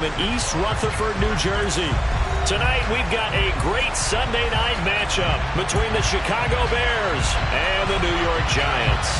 In East Rutherford, New Jersey. Tonight, we've got a great Sunday night matchup between the Chicago Bears and the New York Giants.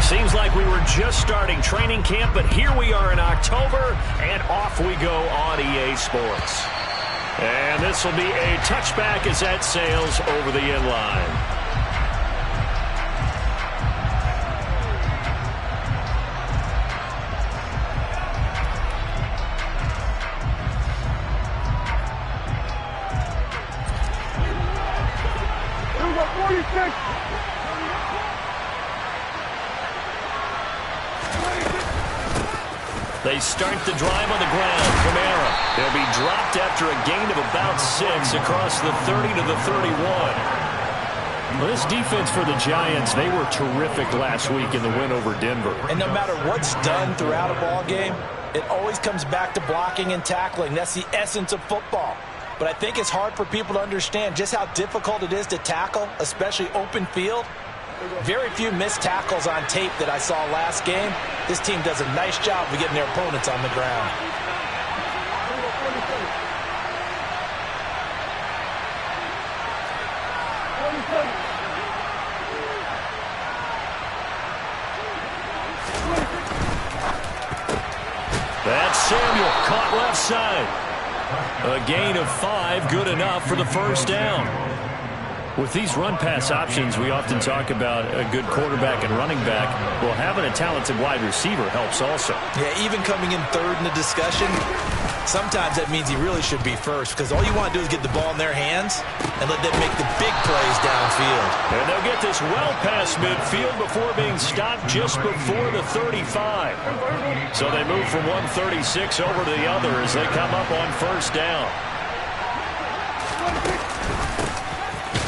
Seems like we were just starting training camp, but here we are in October, and off we go on EA Sports. And this will be a touchback as that sails over the end line. They start the drive on the ground. Kamara. They'll be dropped after a gain of about 6 across the 30 to the 31. Well, this defense for the Giants, they were terrific last week in the win over Denver. And no matter what's done throughout a ball game, it always comes back to blocking and tackling. That's the essence of football. But I think it's hard for people to understand just how difficult it is to tackle, especially open field. Very few missed tackles on tape that I saw last game. This team does a nice job of getting their opponents on the ground. That's Samuel, caught left side. A gain of 5, good enough for the first down. With these run-pass options, we often talk about a good quarterback and running back. Well, having a talented wide receiver helps also. Yeah, even coming in third in the discussion, sometimes that means he really should be first, because all you want to do is get the ball in their hands and let them make the big plays downfield. And they'll get this well past midfield before being stopped just before the 35. So they move from 136 over to the other as they come up on first down.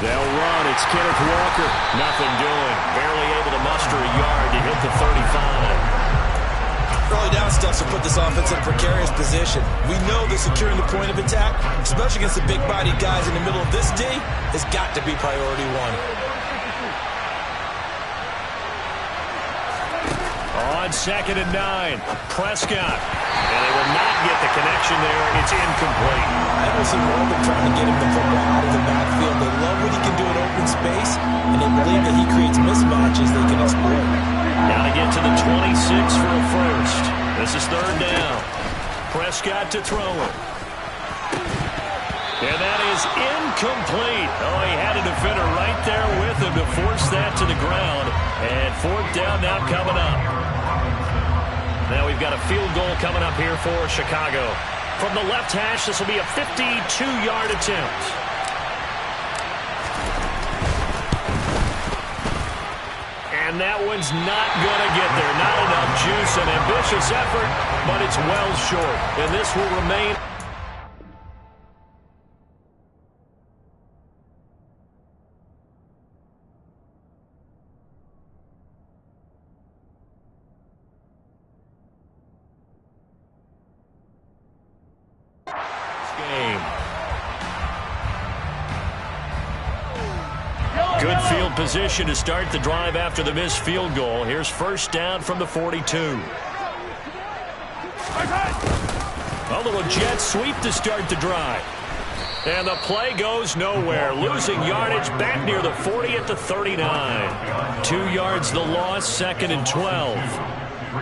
They'll run. It's Kenneth Walker. Nothing doing. Barely able to muster a yard to hit the 35. Early down stuff to put this offense in a precarious position. We know that securing the point of attack, especially against the big-bodied guys in the middle of this D, has got to be priority one. On 2nd and 9, Prescott. And they will not get the connection there. It's incomplete. I don't see more than trying to get him the football out of the backfield. They love what he can do in open space, and they believe that he creates mismatches they can exploit. Now to get to the 26 for a first. This is 3rd down. Prescott to throw it. And that is incomplete. Oh, he had a defender right there with him to force that to the ground. And 4th down now coming up. Now we've got a field goal coming up here for Chicago. From the left hash, this will be a 52-yard attempt. And that one's not going to get there. Not enough juice. An ambitious effort, but it's well short. And this will remain... Good field position to start the drive after the missed field goal. Here's first down from the 42. A little jet sweep to start the drive. And the play goes nowhere. Losing yardage back near the 40 at the 39. 2 yards the loss, 2nd and 12.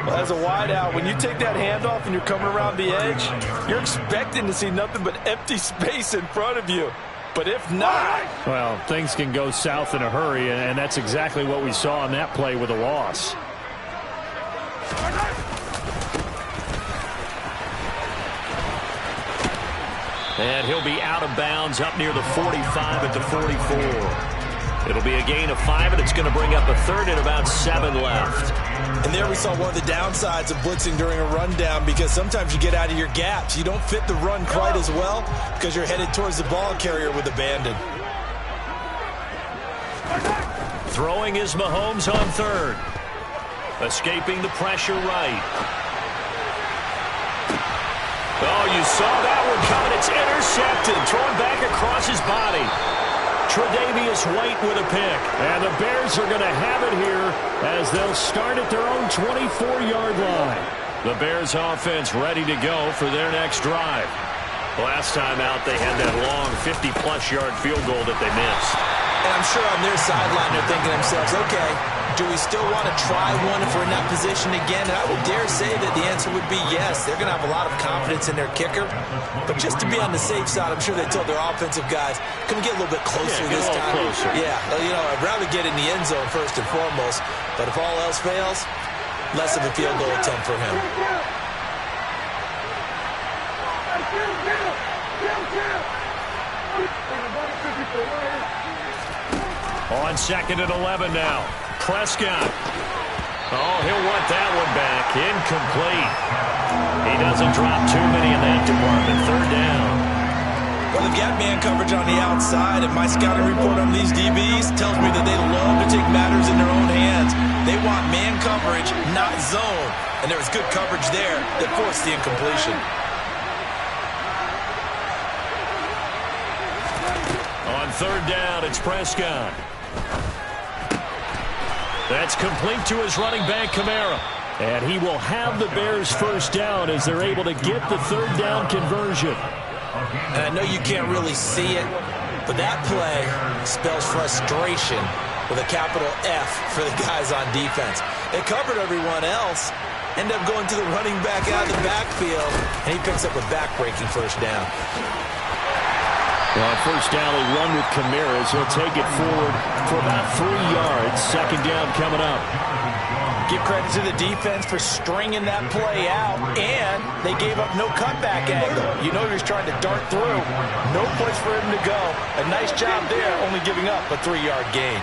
Well, as a wideout, when you take that handoff and you're coming around the edge, you're expecting to see nothing but empty space in front of you. But if not... Well, things can go south in a hurry, and that's exactly what we saw on that play with a loss. And he'll be out of bounds up near the 45 at the 44. It'll be a gain of 5, and it's going to bring up a third and about 7 left. And there we saw one of the downsides of blitzing during a rundown, because sometimes you get out of your gaps. You don't fit the run quite as well because you're headed towards the ball carrier with abandon. Throwing is Mahomes on third. Escaping the pressure right. Oh, you saw that one coming. It's intercepted. Thrown back across his body. Tre'Davious White with a pick. And the Bears are going to have it here as they'll start at their own 24-yard line. The Bears offense ready to go for their next drive. Last time out, they had that long 50-plus yard field goal that they missed. And I'm sure on their sideline they're thinking to themselves, okay, do we still want to try one if we're in that position again? And I would dare say that the answer would be yes. They're going to have a lot of confidence in their kicker. But just to be on the safe side, I'm sure they told their offensive guys, can we get a little bit closer this time? Closer. Yeah, you know, I'd rather get in the end zone first and foremost. But if all else fails, less of a field goal attempt for him. On 2nd and 11 now. Prescott. Oh, he'll want that one back. Incomplete. He doesn't drop too many in that department. 3rd down. Well, they've got man coverage on the outside, and my scouting report on these DBs tells me that they love to take matters in their own hands. They want man coverage, not zone. And there was good coverage there that forced the incompletion. On 3rd down, it's Prescott. That's complete to his running back, Kamara. And he will have the Bears' first down as they're able to get the 3rd down conversion. And I know you can't really see it, but that play spells frustration with a capital F for the guys on defense. They covered everyone else, end up going to the running back out of the backfield, and he picks up a back-breaking first down. Well, on 1st down, he'll run with Kamara as he'll take it forward for about 3 yards. 2nd down coming up. Give credit to the defense for stringing that play out, and they gave up no cutback angle. You know he was trying to dart through. No place for him to go. A nice job there, only giving up a 3-yard gain.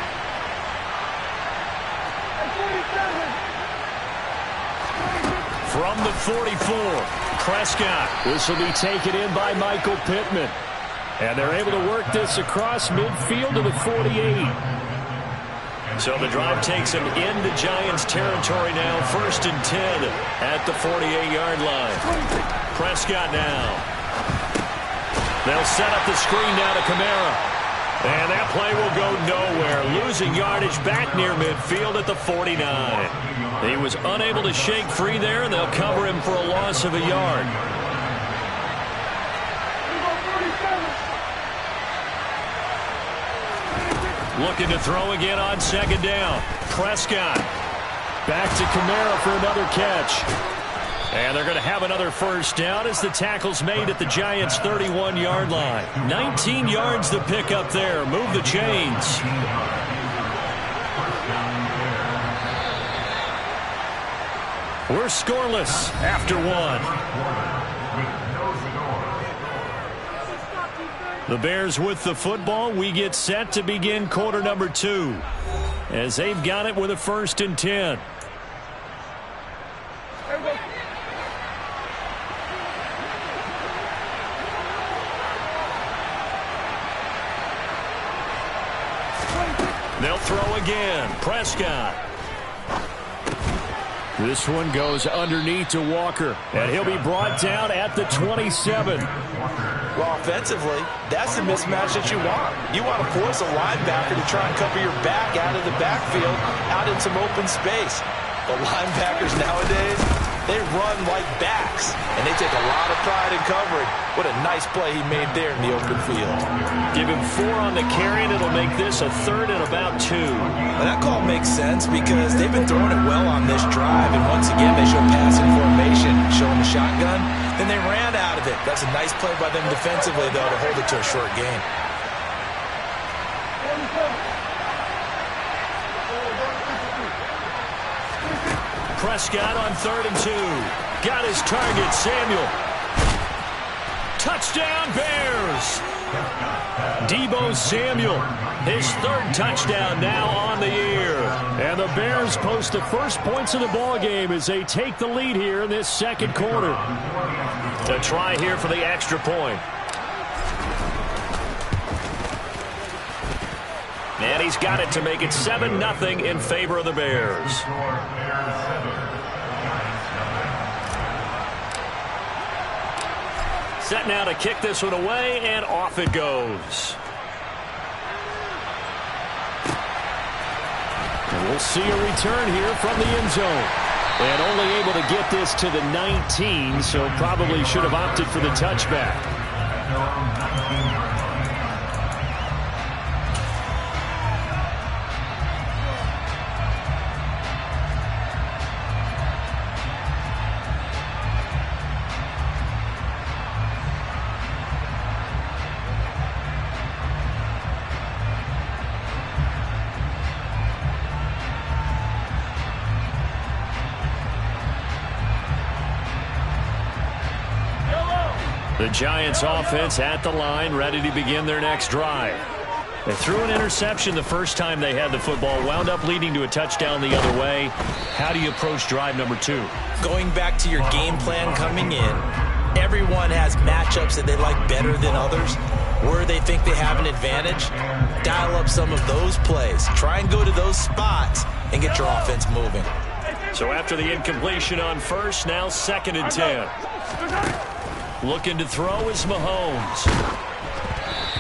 From the 44, Prescott. This will be taken in by Michael Pittman. And they're able to work this across midfield to the 48. So the drive takes them into Giants territory now. 1st and 10 at the 48-yard line. Prescott now. They'll set up the screen now to Kamara. And that play will go nowhere. Losing yardage back near midfield at the 49. He was unable to shake free there, and they'll cover him for a loss of a yard. Looking to throw again on 2nd down. Prescott. Back to Kamara for another catch. And they're going to have another first down as the tackle's made at the Giants' 31-yard line. 19 yards to pick up there. Move the chains. We're scoreless after 1. The Bears with the football. We get set to begin quarter number 2 as they've got it with a 1st and 10. They'll throw again. Prescott. This one goes underneath to Walker, and he'll be brought down at the 27. Well, offensively, that's the mismatch that you want. You want to force a linebacker to try and cover your back out of the backfield, out in some open space. But linebackers nowadays, they run like backs, and they take a lot of pride in covering. What a nice play he made there in the open field. Give him 4 on the carry, and it'll make this a 3rd and about 2. And that call makes sense because they've been throwing it well on this drive, and once again, they show passing formation, showing the shotgun. Then they ran out of it. That's a nice play by them defensively, though, to hold it to a short gain. Prescott on 3rd and 2. Got his target, Samuel. Touchdown, Bears! Deebo Samuel, his third touchdown now on the year. And the Bears post the first points of the ball game as they take the lead here in this second quarter. A try here for the extra point. And he's got it to make it 7-0 in favor of the Bears. Set now to kick this one away, and off it goes. And we'll see a return here from the end zone. And only able to get this to the 19, so probably should have opted for the touchback. The Giants offense at the line, ready to begin their next drive. They threw an interception the first time they had the football, wound up leading to a touchdown the other way. How do you approach drive number 2? Going back to your game plan coming in, everyone has matchups that they like better than others, where they think they have an advantage. Dial up some of those plays. Try and go to those spots and get your offense moving. So after the incompletion on first, now 2nd and 10. Looking to throw is Mahomes.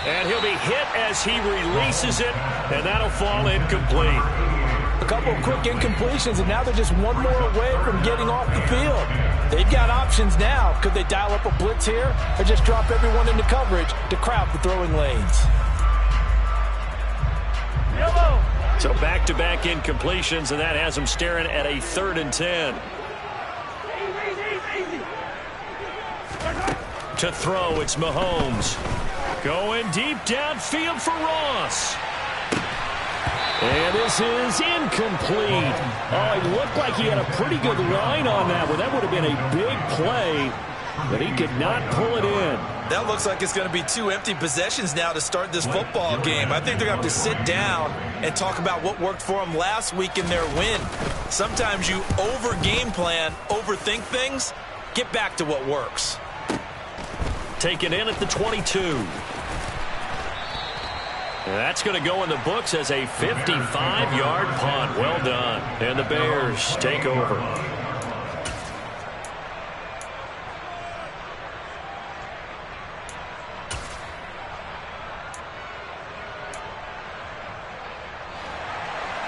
And he'll be hit as he releases it, and that'll fall incomplete. A couple of quick incompletions, and now they're just one more away from getting off the field. They've got options now. Could they dial up a blitz here or just drop everyone into coverage to crowd the throwing lanes? So back-to-back incompletions, and that has them staring at a 3rd and 10. To throw, it's Mahomes. Going deep downfield for Ross. And this is incomplete. Oh, it looked like he had a pretty good line on that one. That would have been a big play, but he could not pull it in. That looks like it's going to be 2 empty possessions now to start this football game. I think they're going to have to sit down and talk about what worked for them last week in their win. Sometimes you over-game plan, overthink things. Get back to what works. Taken in at the 22. That's going to go in the books as a 55-yard punt. Well done. And the Bears take over.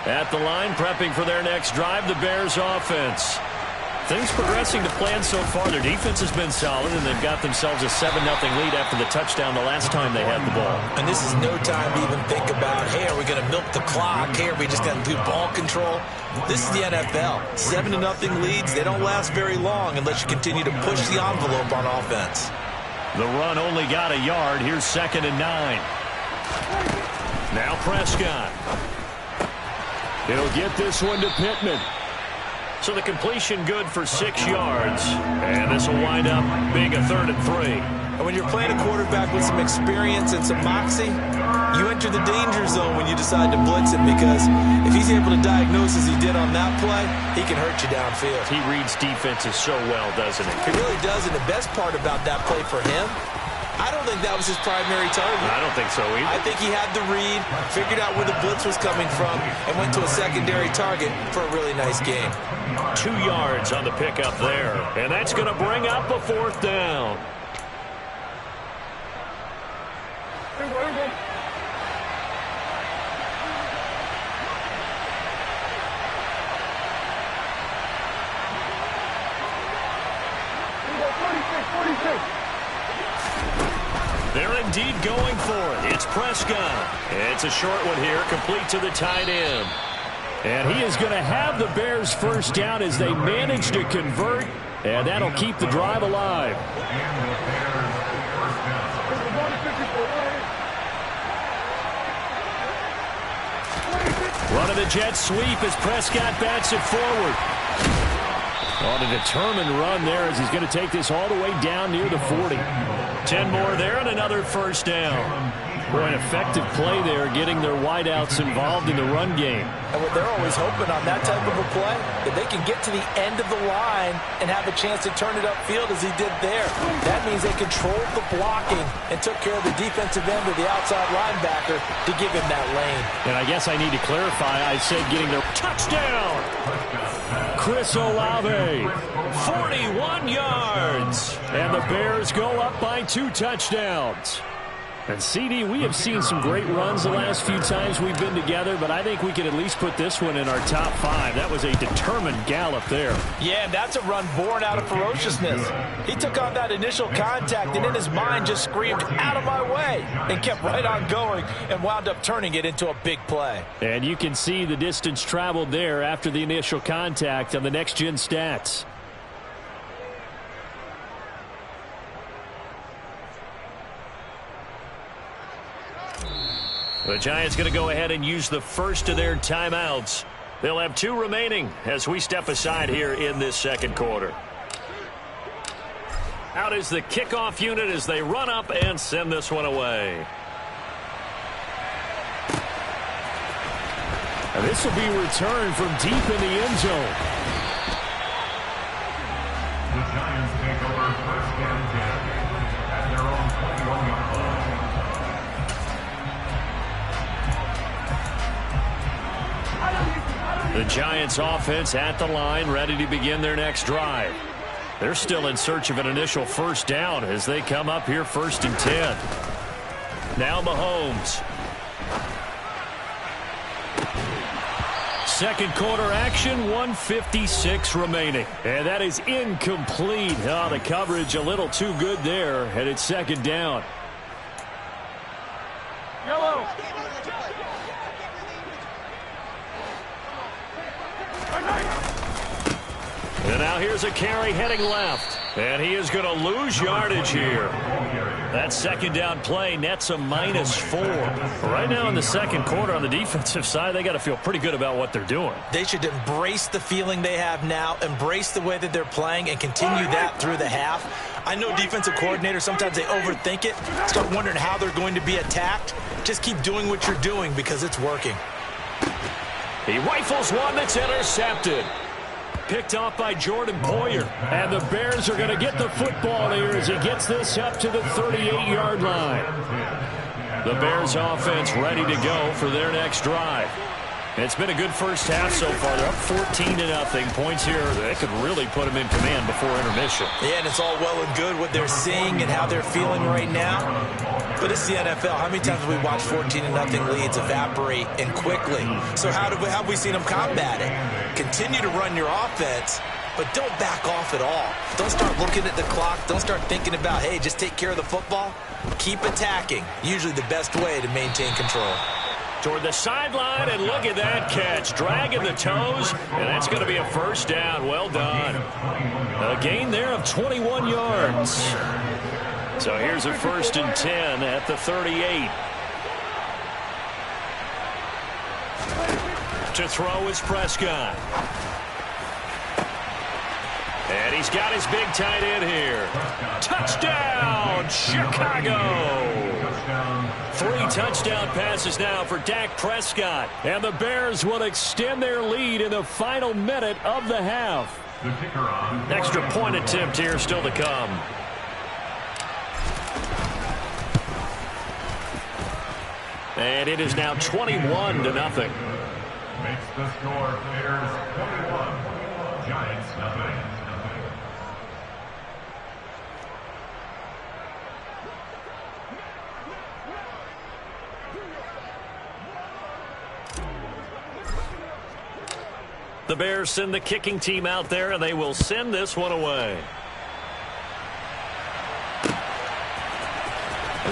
At the line, prepping for their next drive, the Bears offense. Things progressing to plan so far. Their defense has been solid, and they've got themselves a 7-0 lead after the touchdown the last time they had the ball. And this is no time to even think about, hey, are we going to milk the clock? Hey, are we just going to do ball control? This is the NFL. 7-0 leads, they don't last very long unless you continue to push the envelope on offense. The run only got a yard. Here's 2nd and 9. Now Prescott. He'll get this one to Pittman. So the completion good for 6 yards. And this will wind up being a 3rd and 3. And when you're playing a quarterback with some experience and some moxie, you enter the danger zone when you decide to blitz him, because if he's able to diagnose as he did on that play, he can hurt you downfield. He reads defenses so well, doesn't he? He really does, and the best part about that play for him, I don't think that was his primary target. I don't think so either. I think he had the read, figured out where the blitz was coming from, and went to a secondary target for a really nice game. 2 yards on the pickup there. And that's going to bring up a 4th down. They're indeed going for it. It's Prescott. It's a short one here, complete to the tight end. And he is going to have the Bears first down as they manage to convert, and that'll keep the drive alive. Run of the jet sweep as Prescott bats it forward. On a determined run there as he's going to take this all the way down near the 40. 10 more there and another first down. Boy, an effective play there, getting their wideouts involved in the run game. And what they're always hoping on that type of a play, that they can get to the end of the line and have a chance to turn it upfield as he did there. That means they controlled the blocking and took care of the defensive end or the outside linebacker to give him that lane. And I guess I need to clarify, I said getting their touchdown. Chris Olave, 41 yards. And the Bears go up by 2 touchdowns. And, CD, we have seen some great runs the last few times we've been together, but I think we can at least put this one in our top 5. That was a determined gallop there. Yeah, and that's a run born out of ferociousness. He took on that initial contact and in his mind just screamed, "Out of my way," and kept right on going and wound up turning it into a big play. And you can see the distance traveled there after the initial contact on the next-gen stats. The Giants going to go ahead and use the first of their timeouts. They'll have 2 remaining as we step aside here in this second quarter. Out is the kickoff unit as they run up and send this one away. And this will be returned from deep in the end zone. The Giants take over first and 10 at their own 21-yard line. The Giants offense at the line, ready to begin their next drive. They're still in search of an initial first down as they come up here 1st and 10. Now Mahomes. Second quarter action, 1:56 remaining. And that is incomplete. Oh, the coverage a little too good there, and it's second down. Yellow. And now here's a carry heading left. And he is going to lose yardage here. That second down play nets a -4. Right now in the second quarter on the defensive side, they got to feel pretty good about what they're doing. They should embrace the feeling they have now, embrace the way that they're playing, and continue that through the half. I know defensive coordinators, sometimes they overthink it, start wondering how they're going to be attacked. Just keep doing what you're doing because it's working. He rifles one that's intercepted. Picked off by Jordan Poyer. And the Bears are going to get the football here as he gets this up to the 38-yard line. The Bears offense ready to go for their next drive. It's been a good first half so far. They're up 14-0. Points here that could really put them in command before intermission. Yeah, and it's all well and good what they're seeing and how they're feeling right now. But it's the NFL. How many times have we watched 14-0 leads evaporate and quickly? So how have we seen them combat it? Continue to run your offense, but don't back off at all. Don't start looking at the clock. Don't start thinking about, hey, just take care of the football. Keep attacking. Usually the best way to maintain control. Toward the sideline, and look at that catch. Dragging the toes, and that's going to be a first down. Well done. A gain there of 21 yards. So here's a 1st and 10 at the 38. To throw is Prescott. And he's got his big tight end here. Touchdown, Chicago. 3 touchdown passes now for Dak Prescott. And the Bears will extend their lead in the final minute of the half. Extra point attempt here still to come. And it is now 21-0. Makes the score Bears 21, Giants nothing. The Bears send the kicking team out there, and they will send this one away.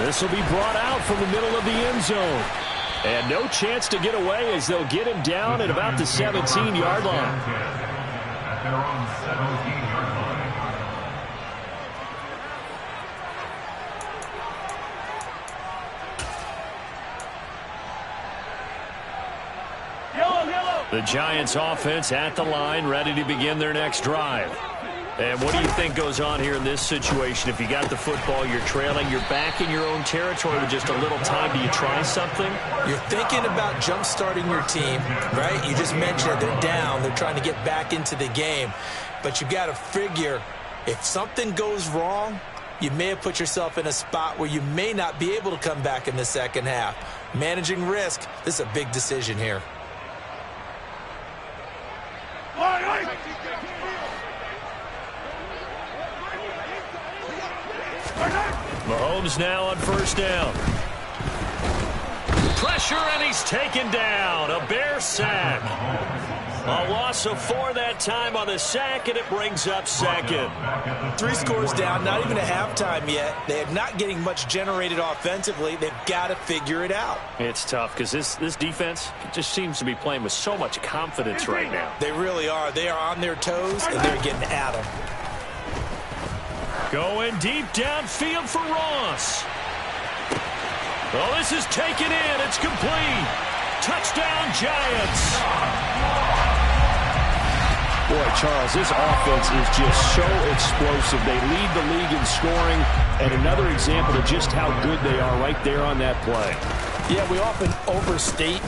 This will be brought out from the middle of the end zone. And no chance to get away as they'll get him down at about the 17-yard line. At their own 17-yard line. The Giants offense at the line, ready to begin their next drive. And what do you think goes on here in this situation? If you got the football, you're trailing, you're back in your own territory with just a little time. Do you try something? You're thinking about jump-starting your team, right? You just mentioned it. They're down. They're trying to get back into the game. But you got to figure, if something goes wrong, you may have put yourself in a spot where you may not be able to come back in the second half. Managing risk, this is a big decision here. Mahomes now on first down. Pressure, and he's taken down. A Bear sack. A loss of 4 that time on the sack, and it brings up second. 3 scores down, not even a halftime yet. They are not getting much generated offensively. They've got to figure it out. It's tough because this defense just seems to be playing with so much confidence right now. They really are. They are on their toes, and they're getting at them. Going deep downfield for Ross. Oh, this is taken in. It's complete. Touchdown, Giants. Boy, Charles, this offense is just so explosive. They lead the league in scoring, and another example of just how good they are right there on that play. Yeah, we often overstate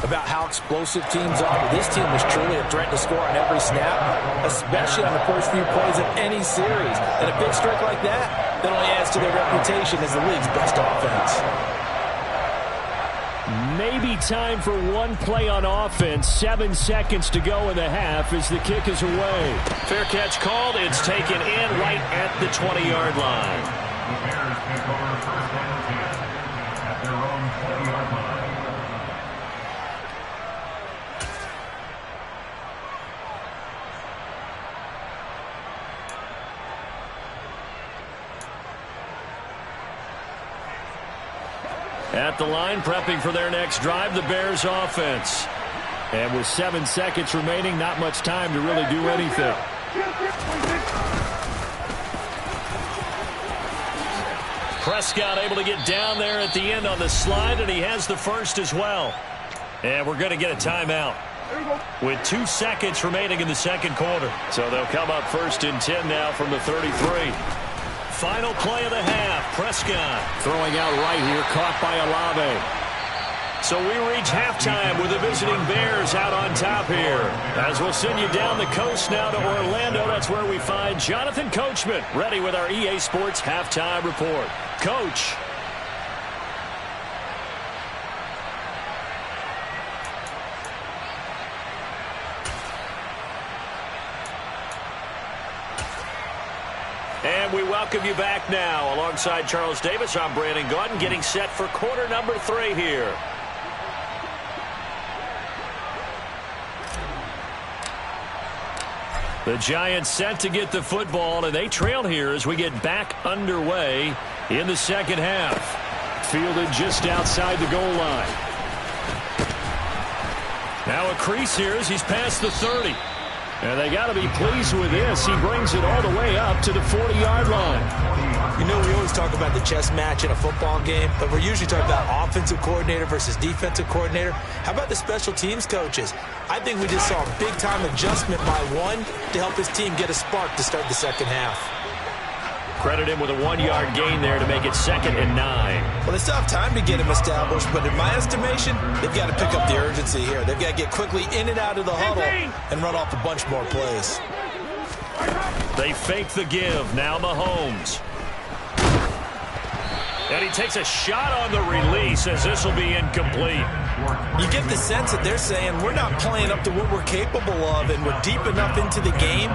about how explosive teams are, but this team was truly a threat to score on every snap, especially on the first few plays of any series. And a big strike like that only adds to their reputation as the league's best offense. Maybe time for one play on offense. 7 seconds to go in the half as the kick is away. Fair catch called. It's taken in right at the 20-yard line. The Bears take over first down at their own 20-yard line. At the line, prepping for their next drive, the Bears offense. And with 7 seconds remaining, not much time to really do anything. Prescott able to get down there at the end on the slide, and he has the first as well. And we're going to get a timeout with 2 seconds remaining in the second quarter. So they'll come up first and 10 now from the 33. Final play of the half. Prescott throwing out right here, caught by Olave. So we reach halftime with the visiting Bears out on top here. As we'll send you down the coast now to Orlando, that's where we find Jonathan Coachman ready with our EA Sports halftime report. Coach. And we welcome you back now. Alongside Charles Davis, I'm Brandon Gaudin, getting set for quarter number 3 here. The Giants set to get the football, and they trail here as we get back underway in the second half. Fielded just outside the goal line. Now a crease here as he's past the 30. And they got to be pleased with this. He brings it all the way up to the 40-yard line. You know, we always talk about the chess match in a football game, but we're usually talking about offensive coordinator versus defensive coordinator. How about the special teams coaches? I think we just saw a big-time adjustment by one to help his team get a spark to start the second half. Credit him with a 1-yard gain there to make it 2nd and 9. Well, they still have time to get him established, but in my estimation, they've got to pick up the urgency here. They've got to get quickly in and out of the huddle and run off a bunch more plays. They fake the give. Now Mahomes. And he takes a shot on the release as this will be incomplete. You get the sense that they're saying we're not playing up to what we're capable of, and we're deep enough into the game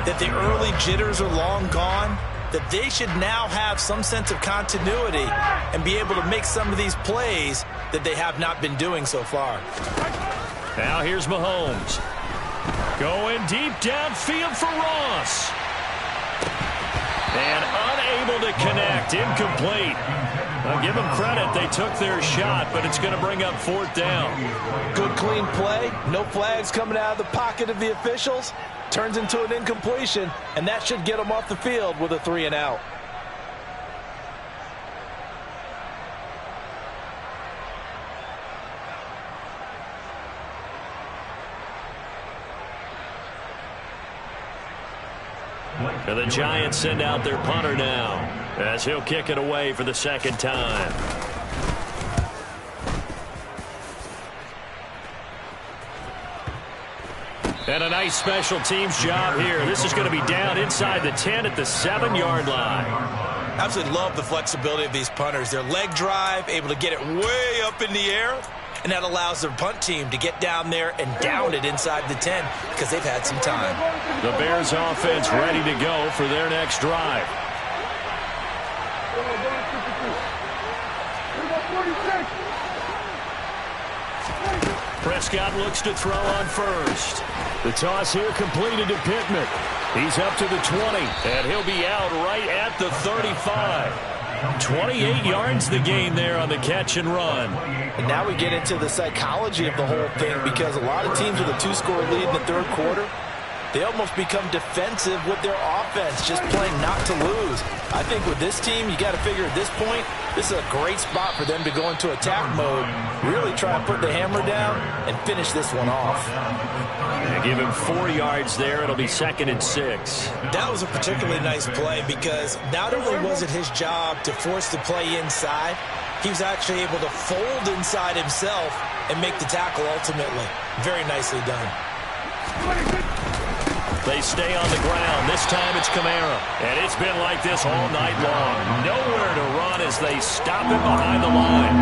that the early jitters are long gone, that they should now have some sense of continuity and be able to make some of these plays that they have not been doing so far. Now here's Mahomes. Going deep downfield for Ross. And unable to connect. Incomplete. I'll give them credit. They took their shot, but it's going to bring up 4th down. Good, clean play. No flags coming out of the pocket of the officials. Turns into an incompletion, and that should get them off the field with a 3 and out. And the Giants send out their punter now as he'll kick it away for the second time. And a nice special teams job here. This is going to be down inside the 10 at the 7-yard line. Absolutely love the flexibility of these punters. Their leg drive, able to get it way up in the air, and that allows their punt team to get down there and down it inside the 10 because they've had some time. The Bears offense ready to go for their next drive. Prescott looks to throw on first. The toss here completed to Pittman. He's up to the 20, and he'll be out right at the 35. 28 yards the gain there on the catch and run. And now we get into the psychology of the whole thing because a lot of teams with a 2-score lead in the third quarter, they almost become defensive with their offense, just playing not to lose. I think with this team, you got to figure at this point, this is a great spot for them to go into attack mode, really try and put the hammer down and finish this one off. And give him 4 yards there. It'll be 2nd and 6. That was a particularly nice play because not only was it his job to force the play inside, he was actually able to fold inside himself and make the tackle ultimately. Very nicely done. They stay on the ground. This time it's Kamara. And it's been like this all night long. Nowhere to run as they stop him behind the line.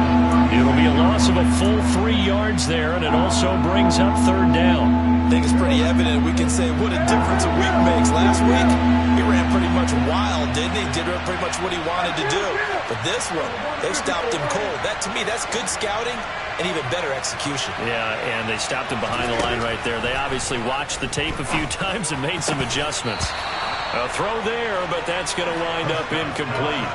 It'll be a loss of a full 3 yards there, and it also brings up 3rd down. I think it's pretty evident we can say what a difference a week makes. Last week, he ran pretty much wild, didn't he? Did pretty much what he wanted to do. But this one, they stopped him cold. That, to me, that's good scouting and even better execution. Yeah, and they stopped him behind the line right there. They obviously watched the tape a few times and made some adjustments. A throw there, but that's going to wind up incomplete.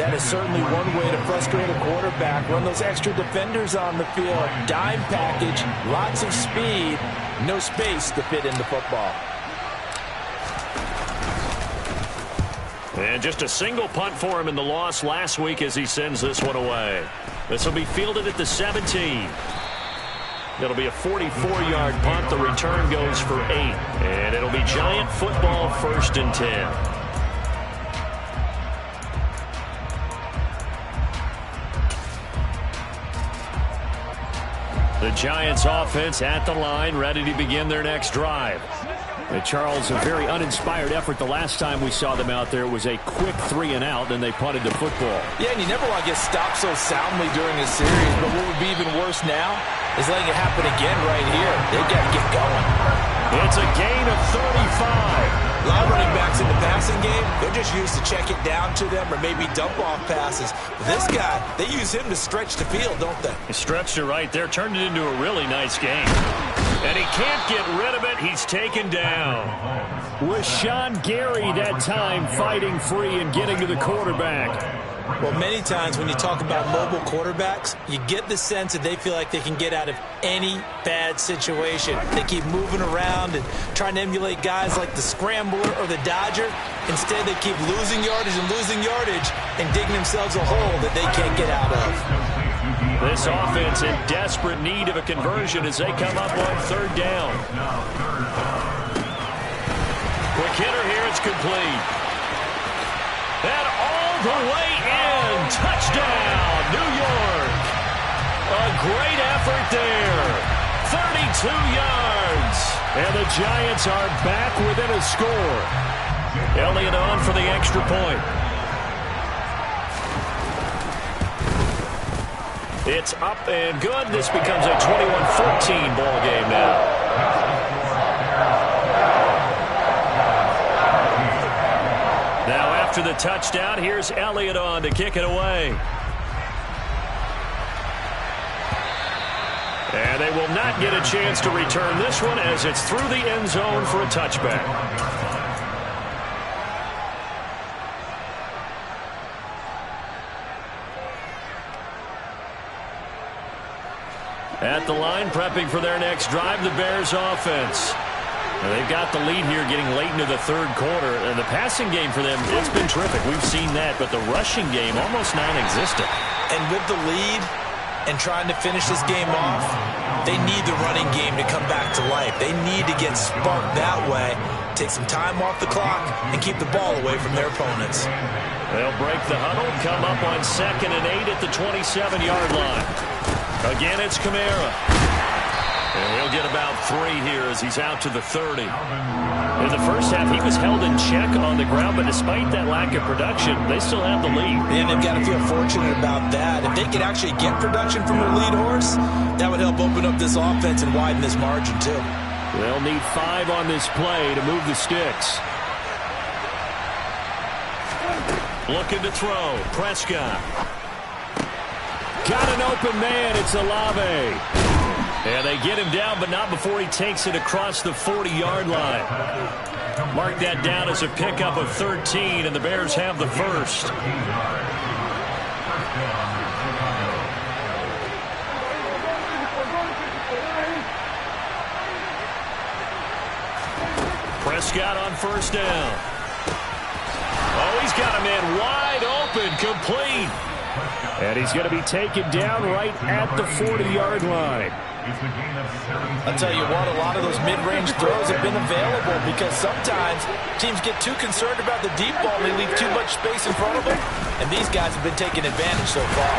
That is certainly one way to frustrate a quarterback. Run those extra defenders on the field. Dime package, lots of speed, no space to fit into football. And just a single punt for him in the loss last week as he sends this one away. This will be fielded at the 17. It'll be a 44-yard punt. The return goes for 8. And it'll be Giant football, 1st and 10. The Giants offense at the line, ready to begin their next drive. And Charles, a very uninspired effort the last time we saw them out there. It was a quick 3-and-out, then they punted the football. Yeah, and you never want to get stopped so soundly during a series, but what would be even worse now is letting it happen again right here. They've got to get going. It's a gain of 35. A lot of running backs in the passing game, they're just used to check it down to them or maybe dump-off passes. But this guy, they use him to stretch the field, don't they? He stretched it right there, turned it into a really nice game. And he can't get rid of it. He's taken down. Rashawn Gary that time fighting free and getting to the quarterback. Well, many times when you talk about mobile quarterbacks, you get the sense that they feel like they can get out of any bad situation. They keep moving around and trying to emulate guys like the Scrambler or the Dodger. Instead, they keep losing yardage and digging themselves a hole that they can't get out of. This offense in desperate need of a conversion as they come up on 3rd down. Quick hitter here, it's complete. And all the way in, touchdown, New York. A great effort there, 32 yards. And the Giants are back within a score. Elliott on for the extra point. It's up and good. This becomes a 21-14 ball game now. Now after the touchdown, here's Elliott on to kick it away. And they will not get a chance to return this one as it's through the end zone for a touchback. At the line, prepping for their next drive, the Bears offense. And they've got the lead here getting late into the 3rd quarter. And the passing game for them, it's been terrific. We've seen that. But the rushing game, almost non-existent. And with the lead and trying to finish this game off, they need the running game to come back to life. They need to get sparked that way. take some time off the clock, and keep the ball away from their opponents. They'll break the huddle, come up on 2nd and 8 at the 27-yard line. Again, it's Kamara. And he'll get about 3 here as he's out to the 30. In the first half, he was held in check on the ground, but despite that lack of production, they still have the lead. And they've got to feel fortunate about that. If they could actually get production from their lead horse, that would help open up this offense and widen this margin, too. They'll need 5 on this play to move the sticks. Looking to throw. Prescott. Got an open man. It's Olave. And they get him down, but not before he takes it across the 40-yard line. Mark that down as a pickup of 13, and the Bears have the first. Prescott on first down. Oh, he's got him in wide open, complete. And he's going to be taken down right at the 40-yard line. I'll tell you what, a lot of those mid-range throws have been available because sometimes teams get too concerned about the deep ball and they leave too much space in front of them, and these guys have been taking advantage so far.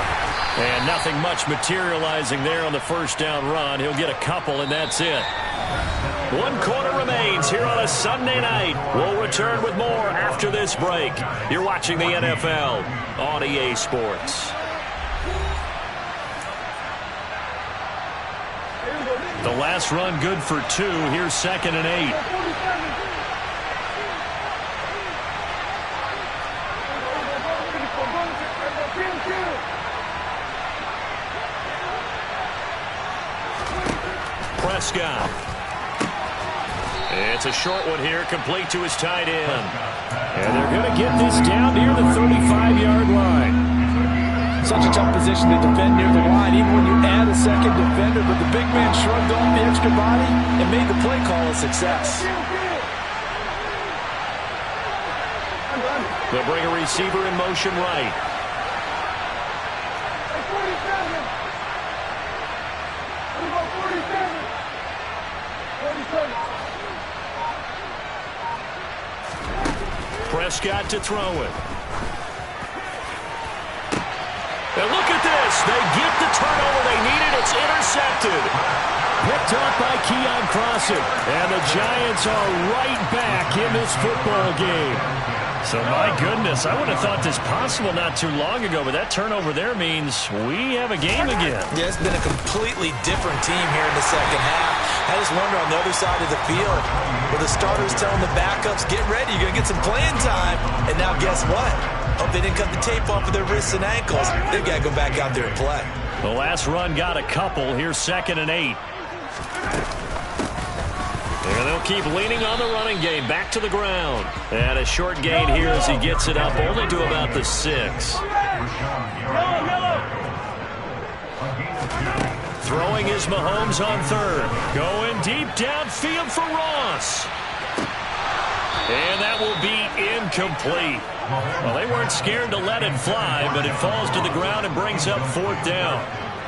And nothing much materializing there on the first down run. He'll get a couple, and that's it. 1 quarter remains here on a Sunday night. We'll return with more after this break. You're watching the NFL on EA Sports. The last run good for 2. Here's 2nd and 8. Prescott. It's a short one here, complete to his tight end. And they're going to get this down near the 35-yard line. Such a tough position to defend near the line, even when you add a second defender, but the big man shrugged off the extra body and made the play call a success. They'll bring a receiver in motion right. Prescott to throw it. And look at this. They get the turnover they needed. It's intercepted. Picked up by Keon Crossen. And the Giants are right back in this football game. So, my goodness, I would have thought this possible not too long ago, but that turnover there means we have a game again. Yeah, it's been a completely different team here in the second half. I just wonder on the other side of the field, where the starters telling the backups, get ready, you're going to get some playing time. And now guess what? Hope they didn't cut the tape off of their wrists and ankles. They've got to go back out there and play. The last run got a couple. Here's 2nd and 8. And they'll keep leaning on the running game. Back to the ground. And a short gain here as he gets it up only to about the 6. Throwing is Mahomes on 3rd. Going deep downfield for Ross. And that will be incomplete. Well, they weren't scared to let it fly, but it falls to the ground and brings up 4th down.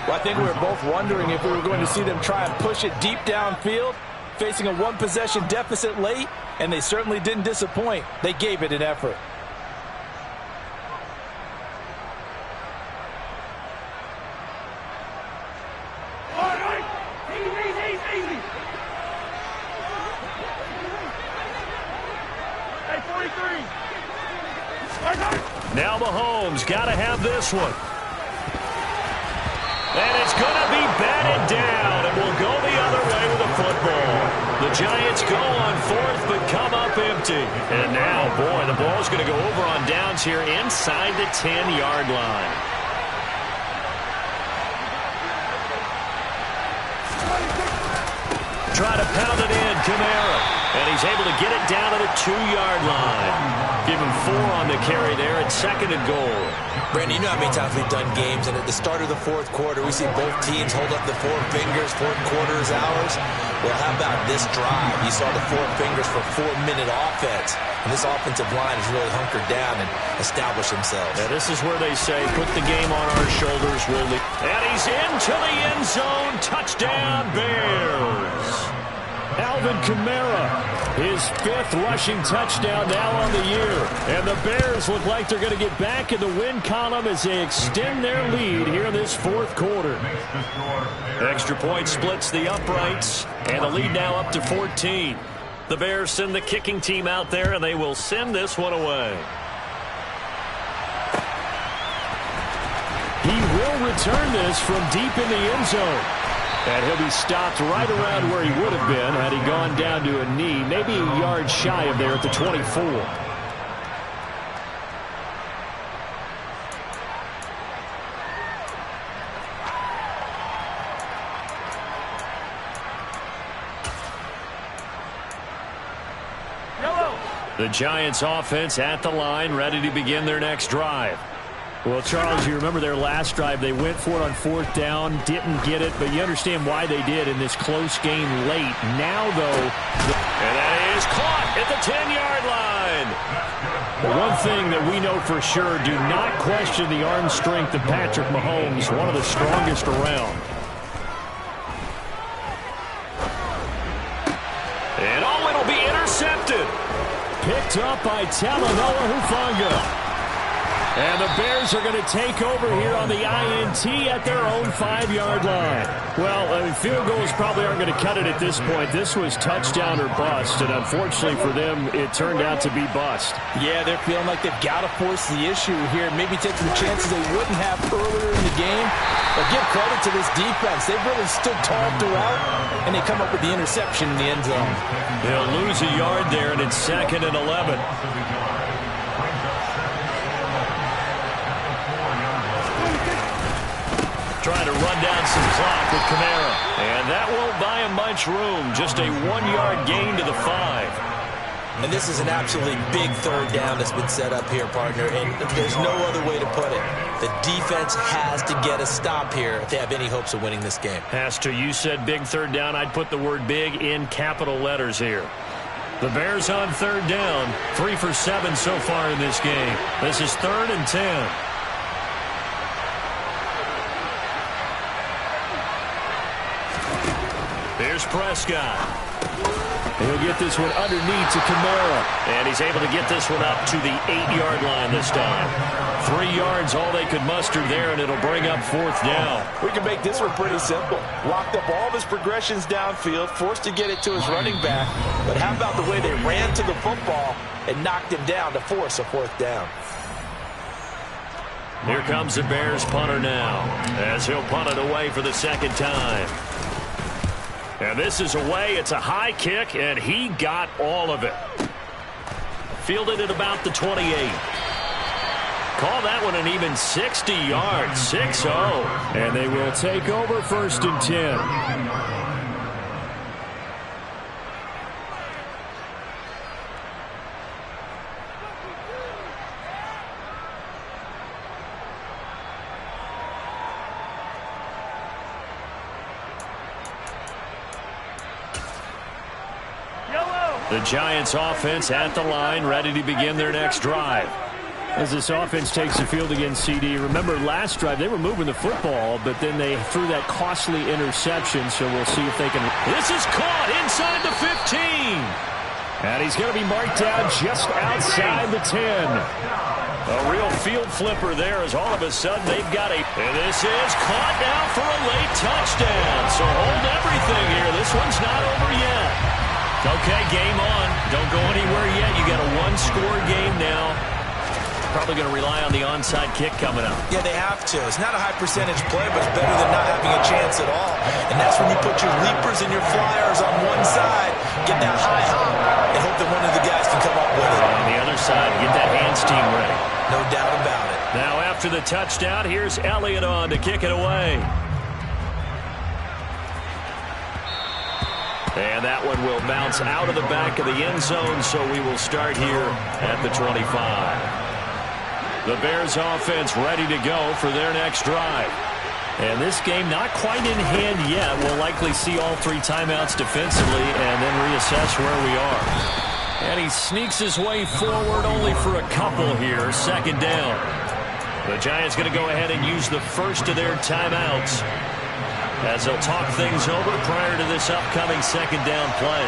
Well, I think we were both wondering if we were going to see them try and push it deep downfield, facing a 1-possession deficit late, and they certainly didn't disappoint. They gave it an effort. Now Mahomes got to have this one. And it's going to be batted down, and will go the other way with the football. The Giants go on 4th, but come up empty. And now, boy, the ball's going to go over on downs here inside the 10-yard line. Try to pound it in, Kamara. And he's able to get it down to the 2-yard line. Give him 4 on the carry there at 2nd and goal. Brandon, you know how many times we've done games, and at the start of the 4th quarter, we see both teams hold up the 4 fingers, 4th quarter is ours. Well, how about this drive? You saw the 4 fingers for 4-minute offense. And this offensive line has really hunkered down and established themselves. Yeah, this is where they say, put the game on our shoulders, Willie. And he's into the end zone. Touchdown, Bears. Alvin Kamara, his 5th rushing touchdown now on the year. And the Bears look like they're going to get back in the win column as they extend their lead here in this 4th quarter. Extra point splits the uprights, and the lead now up to 14. The Bears send the kicking team out there, and they will send this one away. He will return this from deep in the end zone. And he'll be stopped right around where he would have been had he gone down to a knee, maybe a yard shy of there at the 24. The Giants offense at the line, ready to begin their next drive. Well, Charles, you remember their last drive. They went for it on 4th down, didn't get it, but you understand why they did in this close game late. Now, though, and that is caught at the 10-yard line. The one thing that we know for sure, do not question the arm strength of Patrick Mahomes, one of the strongest around. And it'll be intercepted. Picked up by Talanoa Hufanga. And the Bears are going to take over here on the INT at their own 5-yard line. Well, field goals probably aren't going to cut it at this point. This was touchdown or bust, and unfortunately for them, it turned out to be bust. Yeah, they're feeling like they've got to force the issue here, maybe take some chances they wouldn't have earlier in the game. But give credit to this defense. They've really stood tall throughout, and they come up with the interception in the end zone. They'll lose a yard there, and it's 2nd and 11. Trying to run down some clock with Kamara. And that won't buy him much room. Just a 1-yard gain to the 5. And this is an absolutely big 3rd down that's been set up here, partner. And there's no other way to put it. The defense has to get a stop here if they have any hopes of winning this game. Pastor, you said big 3rd down. I'd put the word big in capital letters here. The Bears on 3rd down. 3 for 7 so far in this game. This is 3rd and 10. Here's Prescott. He'll get this one underneath to Kamara. And he's able to get this one up to the 8-yard line this time. 3 yards, all they could muster there, and it'll bring up 4th down. We can make this one pretty simple. Locked up all of his progressions downfield, forced to get it to his running back. But how about the way they ran to the football and knocked him down to force a 4th down? Here comes the Bears punter now, as he'll punt it away for the 2nd time. And this is away. It's a high kick, and he got all of it. Fielded at about the 28. Call that one an even 60 yards, 6-0. And they will take over 1st and 10. The Giants offense at the line, ready to begin their next drive. As this offense takes the field against CD, remember last drive they were moving the football, but then they threw that costly interception, so we'll see if they can. This is caught inside the 15. And he's going to be marked down just outside the 10. A real field flipper there as all of a sudden they've got a. And this is caught now for a late touchdown. So hold everything here. This one's not over yet. Okay, game on. Don't go anywhere yet. You got a 1-score game now. Probably going to rely on the onside kick coming up. Yeah, they have to. It's not a high percentage play, but it's better than not having a chance at all. And that's when you put your leapers and your flyers on one side, get that high hop, and hope that one of the guys can come up with it. On the other side, get that hands team ready. No doubt about it. Now after the touchdown, here's Elliott on to kick it away. And that one will bounce out of the back of the end zone, so we will start here at the 25. The Bears offense ready to go for their next drive. And this game not quite in hand yet. We'll likely see all 3 timeouts defensively and then reassess where we are. And he sneaks his way forward only for a couple here. 2nd down. The Giants going to go ahead and use the first of their timeouts. as they'll talk things over prior to this upcoming second down play.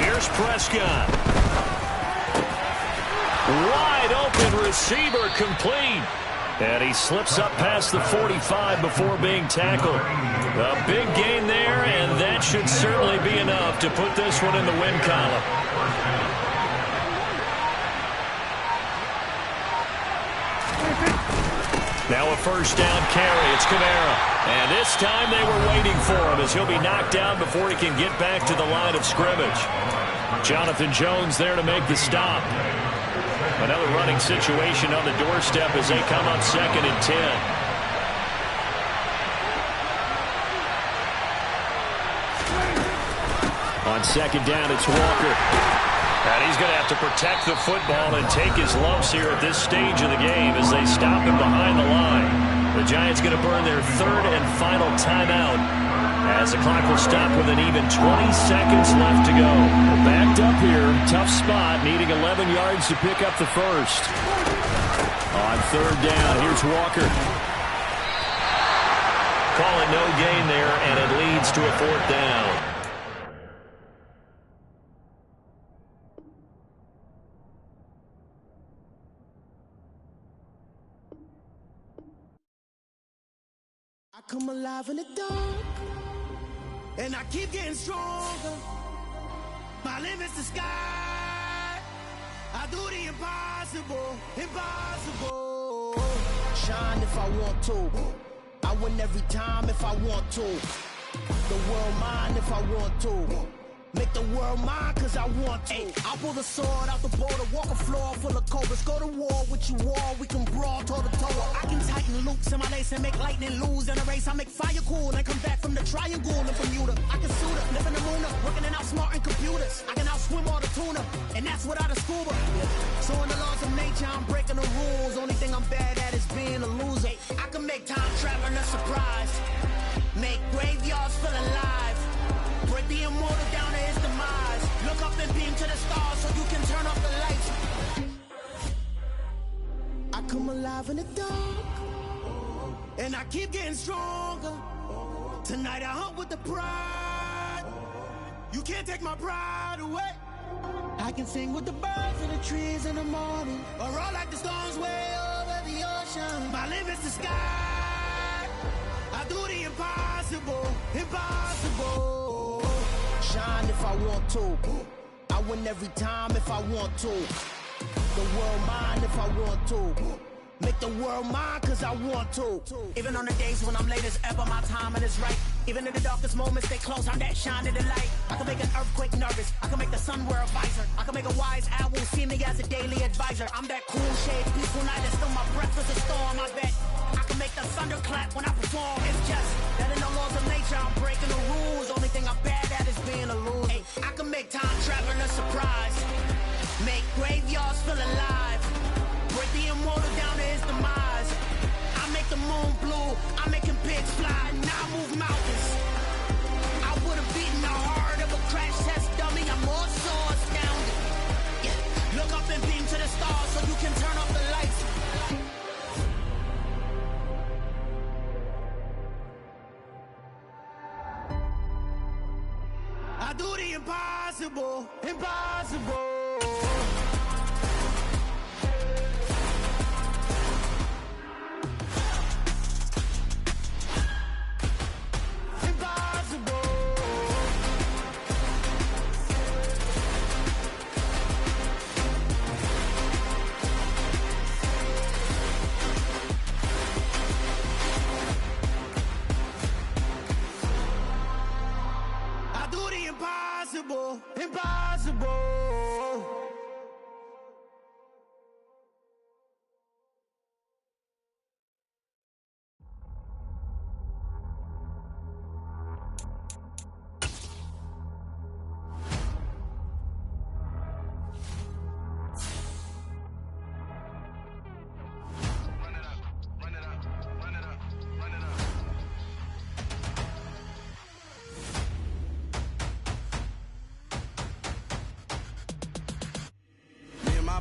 Here's Prescott. Wide open receiver, complete. And he slips up past the 45 before being tackled. A big gain there, and that should certainly be enough to put this one in the win column. Now a first down carry. It's Kamara. And this time they were waiting for him as he'll be knocked down before he can get back to the line of scrimmage. Jonathan Jones there to make the stop. Another running situation on the doorstep as they come up 2nd and 10. On 2nd down, it's Walker. And he's going to have to protect the football and take his lumps here at this stage of the game as they stop him behind the line. The Giants going to burn their 3rd and final timeout as the clock will stop with an even 20 seconds left to go. Backed up here, tough spot, needing 11 yards to pick up the first. On 3rd down, here's Walker. Call it no gain there, and it leads to a 4th down. I come alive in the dark, and I keep getting stronger. My limit's the sky. I do the impossible, impossible. Shine if I want to. I win every time if I want to. The world mine if I want to. Make the world mine cause I want to. I'll pull the sword out the border, walk a floor full of cobras. Go to war with you all, we can brawl toe to toe. I can tighten loops in my lace and make lightning lose in a race. I make fire cool and come back from the triangle in Bermuda. I can suit up, live in the moon up, working and outsmarting computers. I can outswim all the tuna, and that's without a scuba. So in the laws of nature, I'm breaking the rules. Only thing I'm bad at is being a loser. I can make time traveling a surprise, make graveyards feel alive. Break the immortal down to his demise. Look up and beam to the stars so you can turn off the lights. I come alive in the dark, and I keep getting stronger. Tonight I hunt with the pride. You can't take my pride away. I can sing with the birds and the trees in the morning, or roll like the storms way over the ocean. My limit's the sky. I do the impossible, impossible. Shine if I want to. I win every time if I want to. The world mine if I want to. Make the world mine cause I want to. Even on the days when I'm late as ever, my timing is right. Even in the darkest moments, stay close, I'm that shining the light. I can make an earthquake nervous, I can make the sun wear a visor. I can make a wise owl see me as a daily advisor. I'm that cool shade, peaceful night, and still my breath is a storm, I bet. I can make the thunder clap when I perform. It's just that in the laws of nature, I'm breaking the rules. Only thing I'm bad at is being a loser. Hey, I can make time traveling a surprise, make graveyards feel alive. Break the immortal down to his demise. I make the moon blue, I'm making pigs fly, and I move mountains. I would have beaten the heart of a crash test dummy. I'm more so astounded. Yeah. Look up and beam to the stars so you can turn off the lights. I do the impossible, impossible. Impossible, impossible.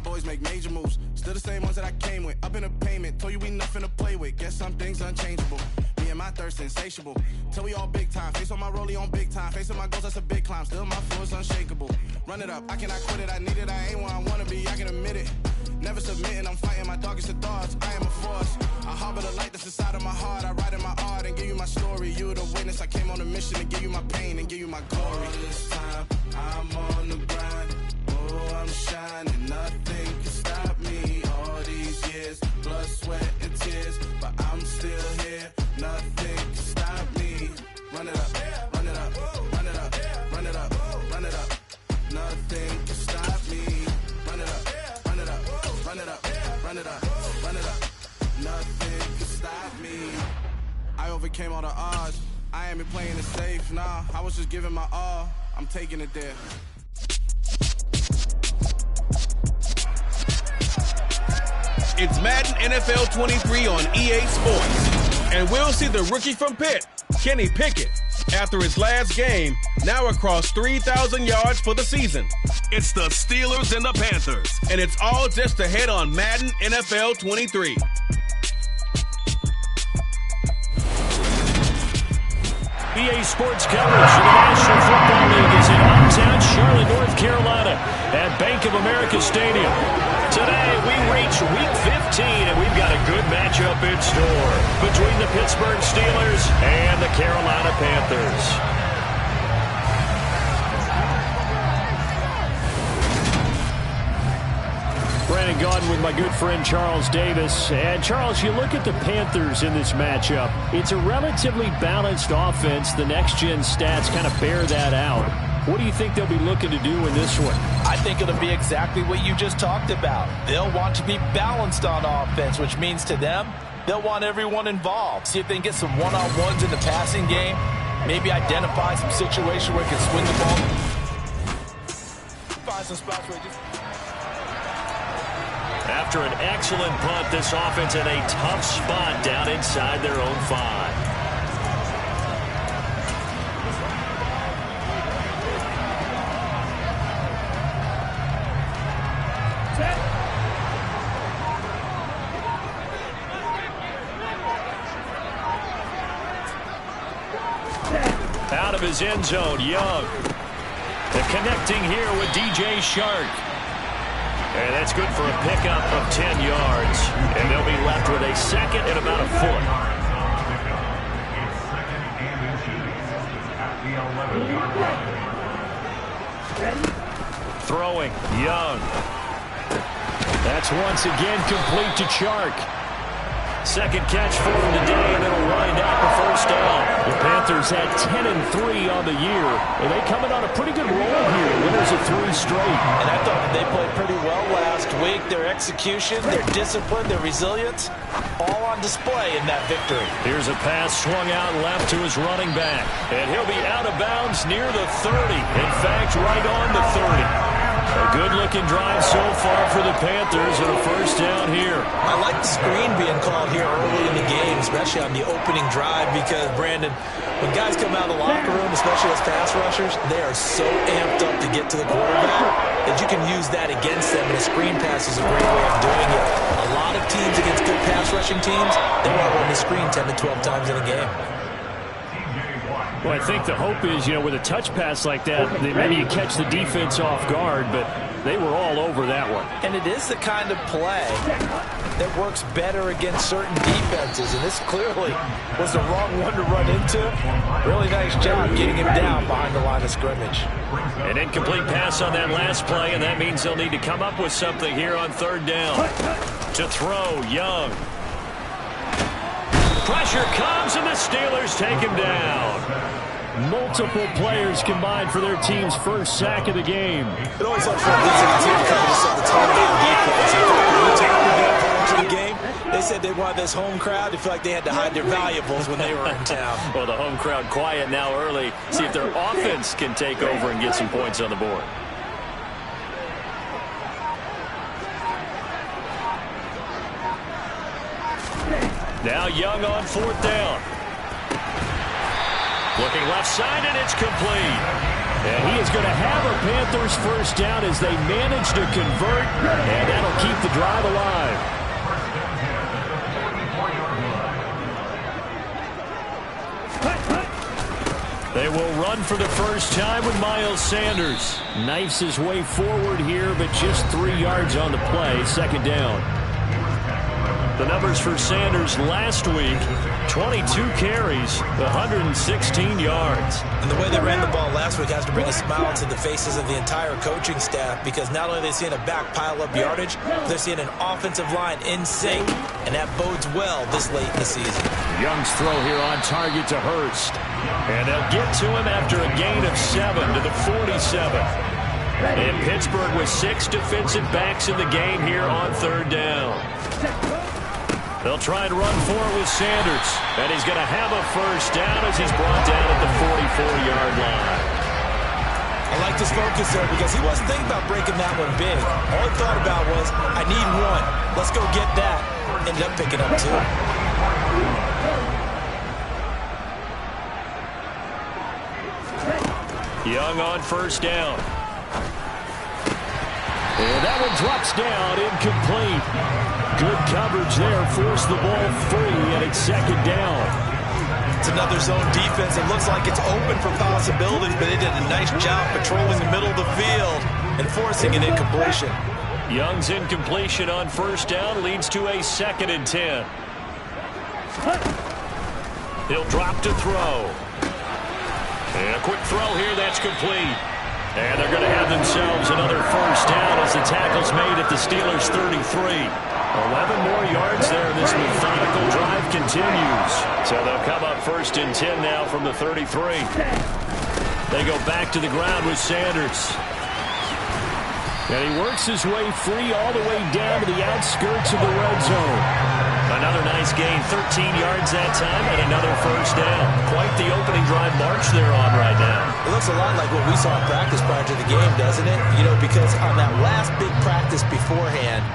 boys make major moves. Still the same ones that I came with. Up in the payment, told you we nothing to play with. Guess some things unchangeable. Me and my thirst insatiable. Till we all big time. Face on my rollie on big time. Facing my goals, that's a big climb. Still my flow is unshakable. Run it up, I cannot quit it. I need it, I ain't where I wanna be. I can admit it. Never submitting, I'm fighting my darkest of thoughts. I am a force. I harbor the light that's inside of my heart. I write in my art and give you my story. You the witness. I came on a mission to give you my pain and give you my glory. All this time, I'm on the grind. Oh, I'm shining. Nothing can stop me. All these years, blood, sweat, and tears. But I'm still here. Nothing can stop me. Run it up, run it up, run it up, run it up, run it up. Nothing can stop me. Run it up, run it up, run it up, run it up, run it up. Nothing can stop me. I overcame all the odds. I ain't been playing it safe, nah. I was just giving my all. I'm taking it there. It's Madden NFL 23 on EA Sports. And we'll see the rookie from Pitt, Kenny Pickett, after his last game, now across 3,000 yards for the season. It's the Steelers and the Panthers, and it's all just ahead on Madden NFL 23. EA Sports coverage of the National Football League is in hometown Charlotte, North Carolina at Bank of America Stadium. Today, we reach Week 15, and we've got a good matchup in store between the Pittsburgh Steelers and the Carolina Panthers. Brandon Gaudin with my good friend Charles Davis. And Charles, you look at the Panthers in this matchup. It's a relatively balanced offense. The next-gen stats kind of bear that out. What do you think they'll be looking to do in this one? I think it'll be exactly what you just talked about. They'll want to be balanced on offense, which means to them, they'll want everyone involved. See if they can get some one-on-ones in the passing game. Maybe identify some situation where they can swing the ball. Find some spots where they just... After an excellent punt, this offense in a tough spot down inside their own 5. Out of his end zone, Young. The connecting here with DJ Shark. And that's good for a pickup of 10 yards. And they'll be left with a second and about a foot. Throwing, Young. That's once again complete to Chark. Second catch for him today, and it'll wind out the first down. The Panthers had 10-3 on the year, and they coming on a pretty good roll here. Winners of 3 straight. And I thought that they played pretty well last week. Their execution, their discipline, their resilience, all on display in that victory. Here's a pass swung out left to his running back, and he'll be out of bounds near the 30. In fact, right on the 30. A good-looking drive so far for the Panthers and a first down here. I like the screen being called here early in the game, especially on the opening drive, because, Brandon, when guys come out of the locker room, especially as pass rushers, they are so amped up to get to the quarterback that you can use that against them, and a screen pass is a great way of doing it. A lot of teams against good pass rushing teams, they want to run the screen 10 to 12 times in a game. Well, I think the hope is, with a touch pass like that, maybe you catch the defense off guard, but they were all over that one. And it is the kind of play that works better against certain defenses, and this clearly was the wrong one to run into. Really nice job getting him down behind the line of scrimmage. An incomplete pass on that last play, and that means they'll need to come up with something here on third down. To throw, Young. Pressure comes, and the Steelers take him down. Multiple players combined for their team's first sack of the game. It always helps for a visiting team to come to set the tone of defense. When the time to the game, they said they wanted this home crowd to feel like they had to hide their valuables when they were in town. Well, the home crowd quiet now early. See if their offense can take over and get some points on the board. Now Young on fourth down. Looking left side, and it's complete. And he is going to have a Panthers first down as they manage to convert, and that'll keep the drive alive. They will run for the first time with Miles Sanders. Knifes his way forward here, but just 3 yards on the play. Second down. The numbers for Sanders last week, 22 carries, 116 yards. And the way they ran the ball last week has to bring a smile to the faces of the entire coaching staff, because not only are they seeing a back pile up yardage, they're seeing an offensive line in sync, and that bodes well this late in the season. Young's throw here on target to Hurst. And they'll get to him after a gain of 7 to the 47. And Pittsburgh with 6 defensive backs in the game here on third down. They'll try and run for it with Sanders. And he's going to have a first down as he's brought down at the 44-yard line. I like his focus there because he wasn't thinking about breaking that one big. All he thought about was, I need one. Let's go get that. Ended up picking up 2. Young on first down. And that one drops down, incomplete. Good coverage there, forced the ball free, and it's second down. It's another zone defense. It looks like it's open for possibilities, but they did a nice job patrolling the middle of the field and forcing an incompletion. Young's incompletion on first down leads to a 2nd and 10. He'll drop to throw. And a quick throw here, that's complete. And they're going to have themselves another first down as the tackle's made at the Steelers' 33. 11 more yards there. This methodical drive continues. So they'll come up 1st and 10 now from the 33. They go back to the ground with Sanders. And he works his way free all the way down to the outskirts of the red zone. Another nice gain, 13 yards that time, and another first down. Quite the opening drive march they're on right now. It looks a lot like what we saw in practice prior to the game, doesn't it? You know, because on that last big practice beforehand,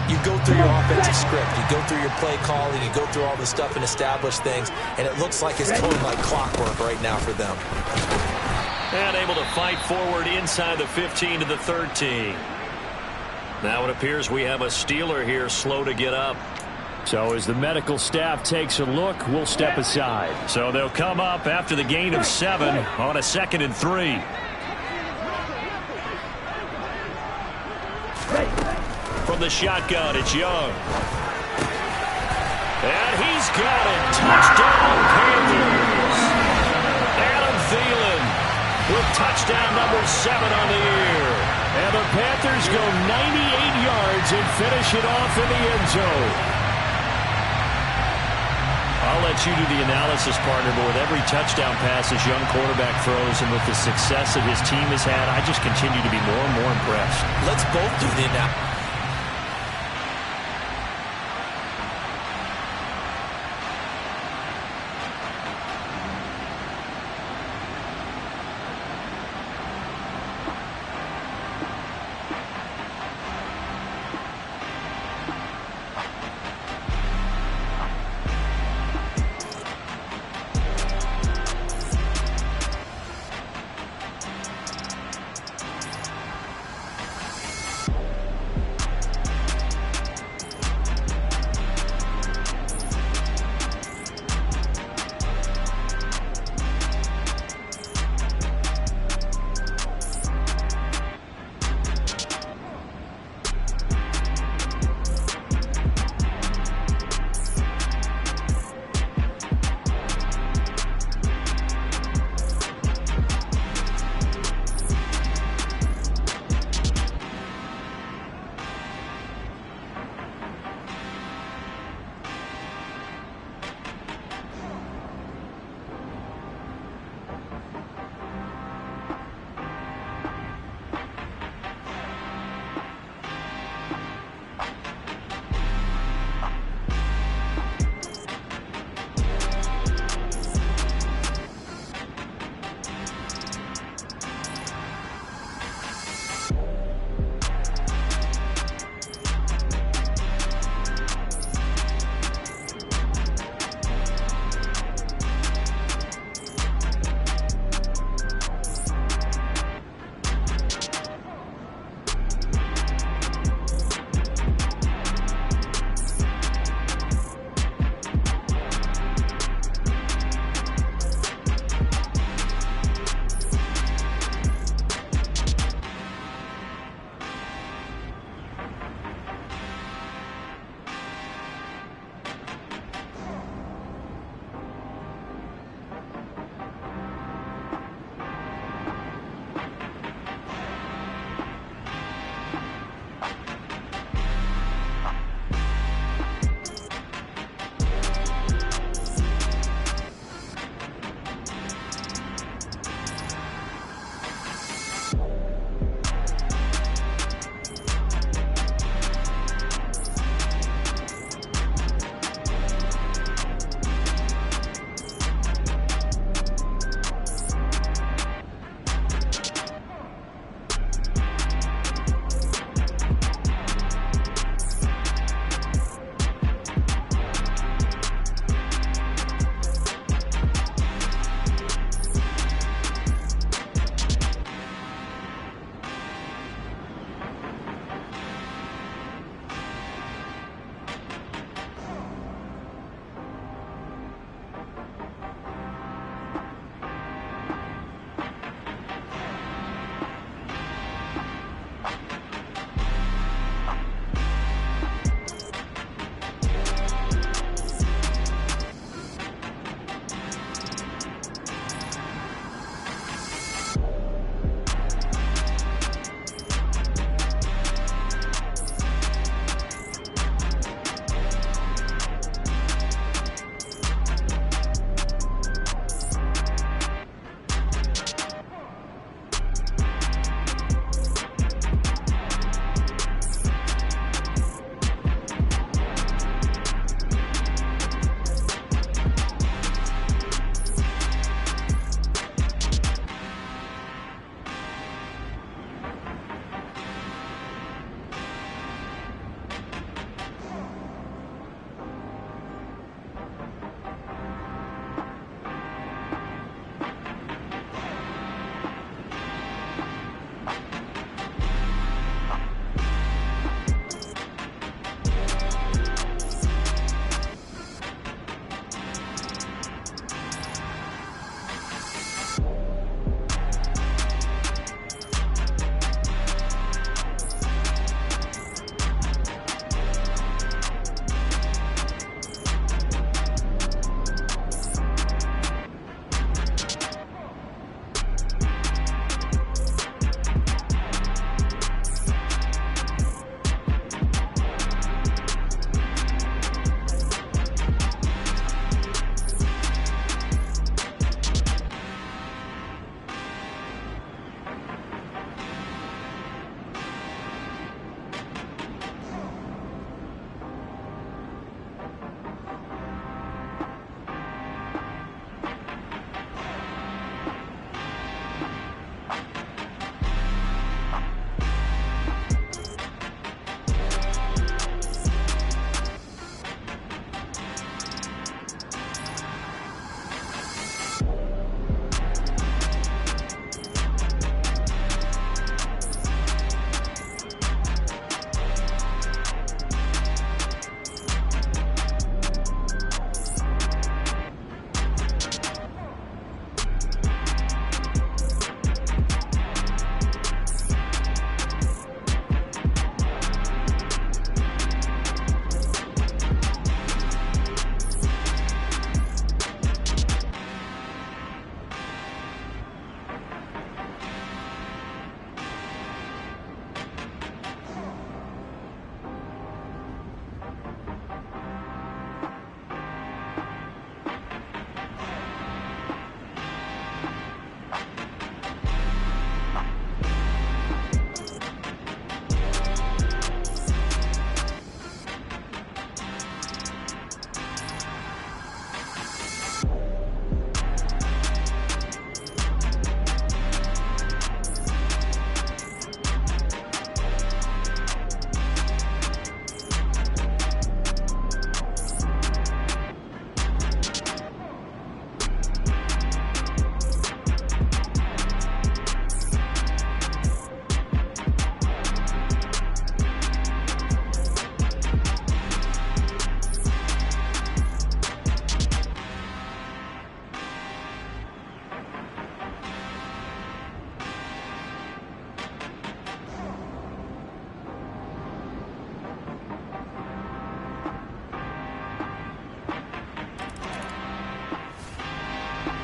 you go through your offensive script, you go through your play calling, you go through all this stuff and establish things, and it looks like it's totally like clockwork right now for them. And able to fight forward inside the 15 to the 13. Now it appears we have a Steeler here slow to get up. So as the medical staff takes a look, we'll step aside. So they'll come up after the gain of 7 on a 2nd and 3. From the shotgun, it's Young. And he's got it. Touchdown, Panthers. Adam Thielen with touchdown number 7 on the year. And the Panthers go 98 yards and finish it off in the end zone. I'll let you do the analysis, partner, but with every touchdown pass this young quarterback throws and with the success that his team has had, I just continue to be more and more impressed. Let's both do the analysis.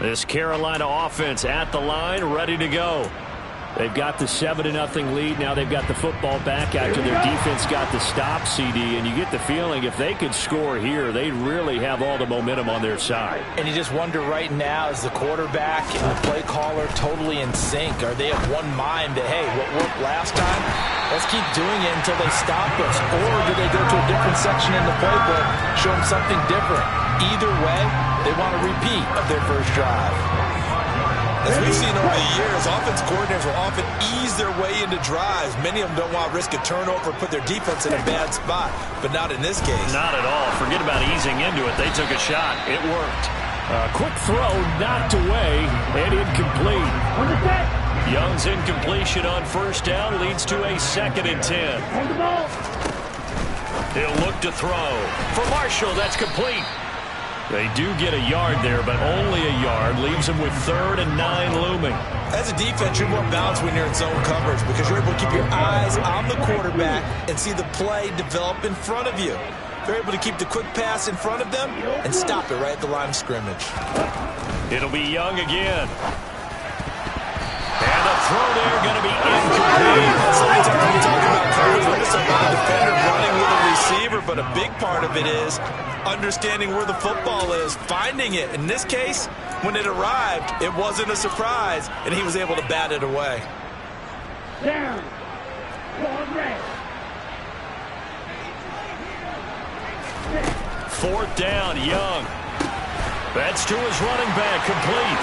This Carolina offense at the line, ready to go. They've got the 7-0 lead. Now they've got the football back after their defense got the stop, CD. And you get the feeling if they could score here, they really have all the momentum on their side. And you just wonder right now, is the quarterback and the play caller totally in sync? Are they of one mind that, hey, what worked last time, let's keep doing it until they stop us? Or do they go to a different section in the playbook, show them something different? Either way, they want a repeat of their first drive. As we've seen over the years, offensive coordinators will often ease their way into drives. Many of them don't want to risk a turnover or put their defense in a bad spot, but not in this case. Not at all. Forget about easing into it. They took a shot. It worked. Quick throw, knocked away, and incomplete. Young's incompletion on first down leads to a 2nd and 10. He'll look to throw. For Marshall, that's complete. They do get a yard there, but only a yard. Leaves them with 3rd and 9 looming. As a defense, you're more balanced when you're in zone coverage because you're able to keep your eyes on the quarterback and see the play develop in front of you. They're able to keep the quick pass in front of them and stop it right at the line of scrimmage. It'll be Young again. And the throw there going to be incomplete. Sometimes we talk about coverage, we're just about a defender running with a receiver, but a big part of it is understanding where the football is, finding it. In this case, when it arrived, it wasn't a surprise, and he was able to bat it away. Down. 4th down, Young. That's to his running back, complete.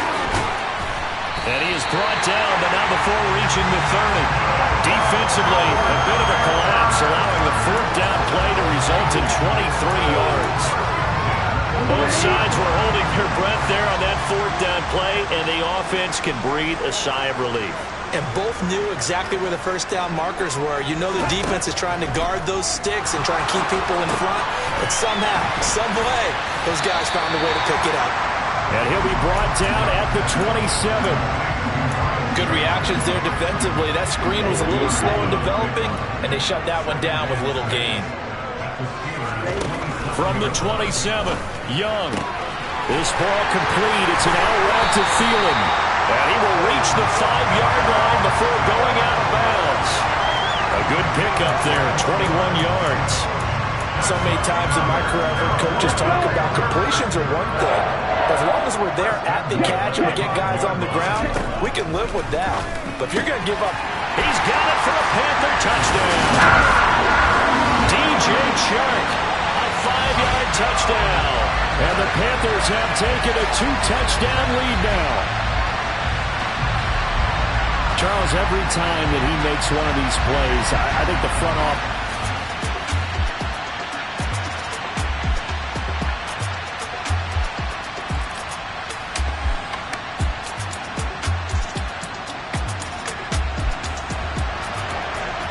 And he is brought down, but not before reaching the 30. Defensively, a bit of a collapse, allowing the 4th down play to result in 23 yards. Both sides were holding their breath there on that 4th down play, and the offense can breathe a sigh of relief. And both knew exactly where the first down markers were. You know the defense is trying to guard those sticks and try and keep people in front. But somehow, some way, those guys found a way to pick it up. And he'll be brought down at the 27. Good reactions there defensively. That screen was a little slow in developing, and they shut that one down with little gain. From the 27, Young. This ball complete. It's an out route to Thielen. And he will reach the 5-yard line before going out of bounds. A good pickup there, 21 yards. So many times in my career, I've heard coaches talk about completions are one thing. As long as we're there at the catch and we get guys on the ground, we can live with that. But if you're going to give up... He's got it for a Panther touchdown. DJ Chark, a 5-yard touchdown. And the Panthers have taken a 2-touchdown lead now. Charles, every time that he makes one of these plays, I think the front office...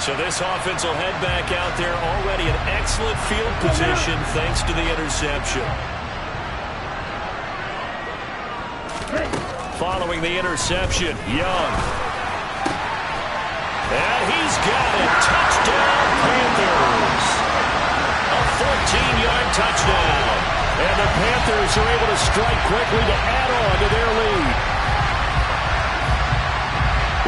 So this offense will head back out there, already in excellent field position thanks to the interception. Following the interception, Young. And he's got it. Touchdown, Panthers. A 14-yard touchdown. And the Panthers are able to strike quickly to add on to their lead.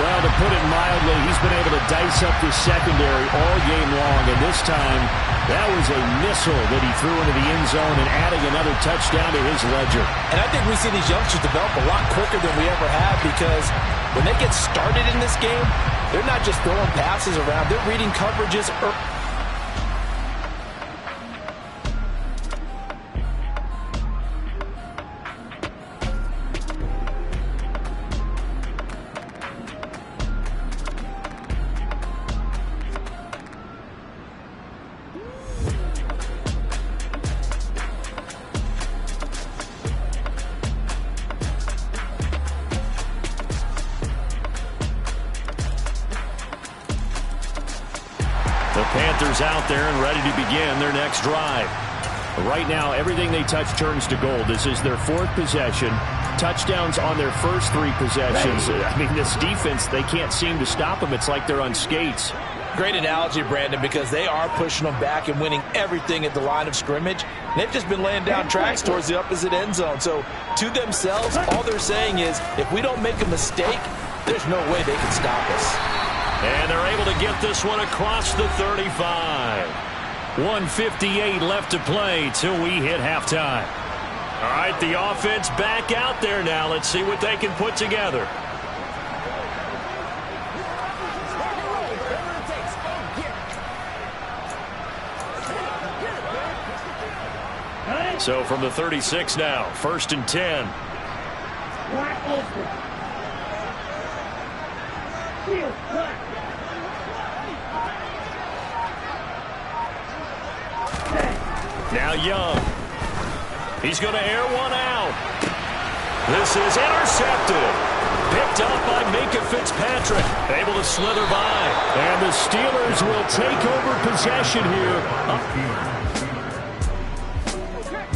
Well, to put it mildly, he's been able to dice up this secondary all game long, and this time that was a missile that he threw into the end zone and adding another touchdown to his ledger. And I think we see these youngsters develop a lot quicker than we ever have because when they get started in this game, they're not just throwing passes around. They're reading coverages. The Panthers out there and ready to begin their next drive. Right now, everything they touch turns to gold. This is their 4th possession. Touchdowns on their first 3 possessions. I mean, this defense, they can't seem to stop them. It's like they're on skates. Great analogy, Brandon, because they are pushing them back and winning everything at the line of scrimmage. They've just been laying down tracks towards the opposite end zone. So to themselves, all they're saying is, if we don't make a mistake, there's no way they can stop us. And they're able to get this one across the 35. 1:58 left to play till we hit halftime. All right, the offense back out there now. Let's see what they can put together. So from the 36 now, 1st and 10. Now Young. He's going to air one out. This is intercepted. Picked up by Minkah Fitzpatrick. Able to slither by. And the Steelers will take over possession here.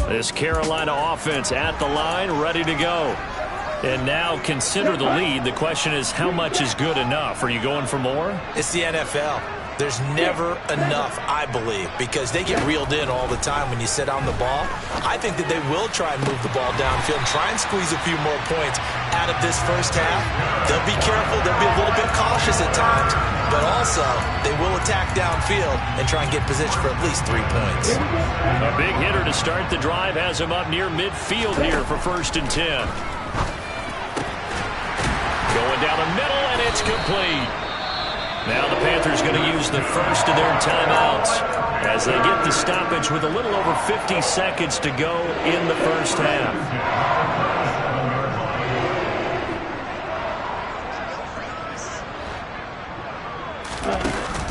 This Carolina offense at the line, ready to go. And now consider the lead. The question is, how much is good enough? Are you going for more? It's the NFL. There's never enough, I believe, because they get reeled in all the time when you sit on the ball. I think that they will try and move the ball downfield and try and squeeze a few more points out of this first half. They'll be careful. They'll be a little bit cautious at times, but also they will attack downfield and try and get position for at least 3 points. A big hitter to start the drive has him up near midfield here for 1st and 10. Going down the middle, and it's complete. Now the Panthers going to use the first of their timeouts as they get the stoppage with a little over 50 seconds to go in the first half.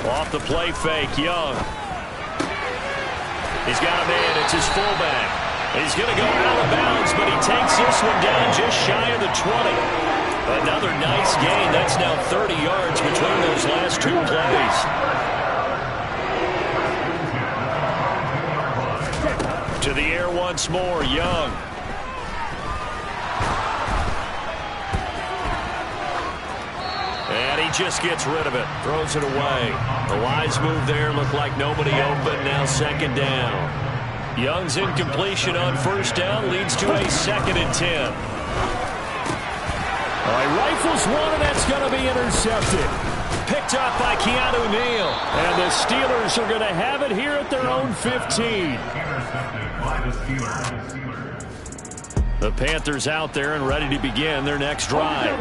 Off the play fake, Young. He's got a man. It's his fullback. He's going to go out of bounds, but he takes this one down just shy of the 20. Another nice gain. That's now 30 yards between those last 2 plays. To the air once more, Young. And he just gets rid of it. Throws it away. The wise move there. Looked like nobody open. Now 2nd down. Young's incompletion on 1st down leads to a 2nd and 10. All right, rifles one, and that's going to be intercepted. Picked up by Keanu Neal. And the Steelers are going to have it here at their own 15. The Panthers out there and ready to begin their next drive.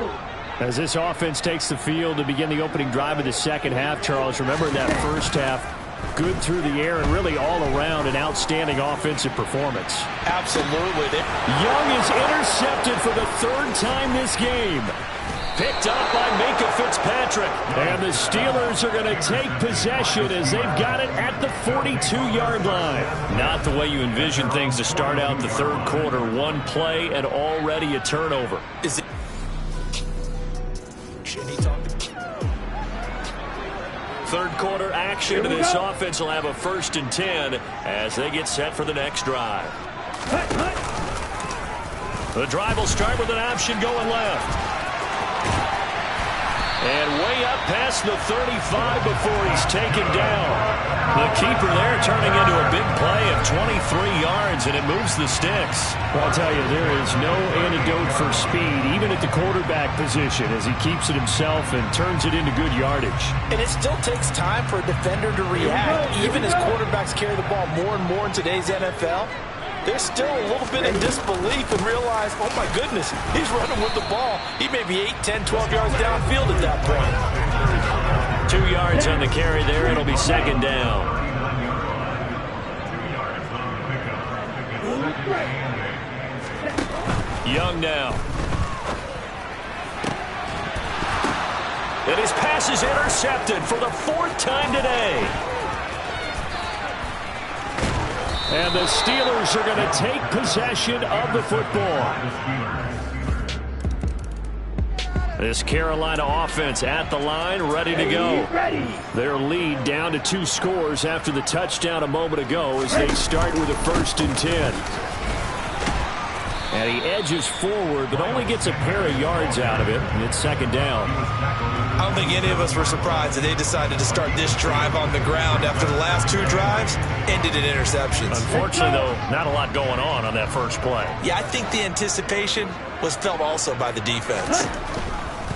As this offense takes the field to begin the opening drive of the second half, Charles, remember in that first half, good through the air and really all around an outstanding offensive performance. Absolutely. Young is intercepted for the 3rd time this game. Picked up by Minkah Fitzpatrick. And the Steelers are going to take possession as they've got it at the 42-yard line. Not the way you envision things to start out the 3rd quarter. 1 play and already a turnover. Is it? Third quarter action. This offense will have a 1st and 10 as they get set for the next drive. The drive will start with an option going left. And way up past the 35 before he's taken down. The keeper there turning into a big play of 23 yards, and it moves the sticks. Well, I'll tell you, there is no antidote for speed, even at the quarterback position, as he keeps it himself and turns it into good yardage. And it still takes time for a defender to react, even as quarterbacks carry the ball more and more in today's NFL. They're still a little bit in disbelief and realize, oh my goodness, he's running with the ball. He may be 8, 10, 12 yards downfield at that point. 2 yards on the carry there. It'll be 2nd down. Young now. And his pass is intercepted for the 4th time today. And the Steelers are going to take possession of the football. This Carolina offense at the line, ready to go. Their lead down to 2 scores after the touchdown a moment ago as they start with a 1st and 10. And he edges forward, but only gets a pair of yards out of it, and it's second down. I don't think any of us were surprised that they decided to start this drive on the ground after the last 2 drives ended in interceptions. Unfortunately, though, not a lot going on that first play. Yeah, I think the anticipation was felt also by the defense.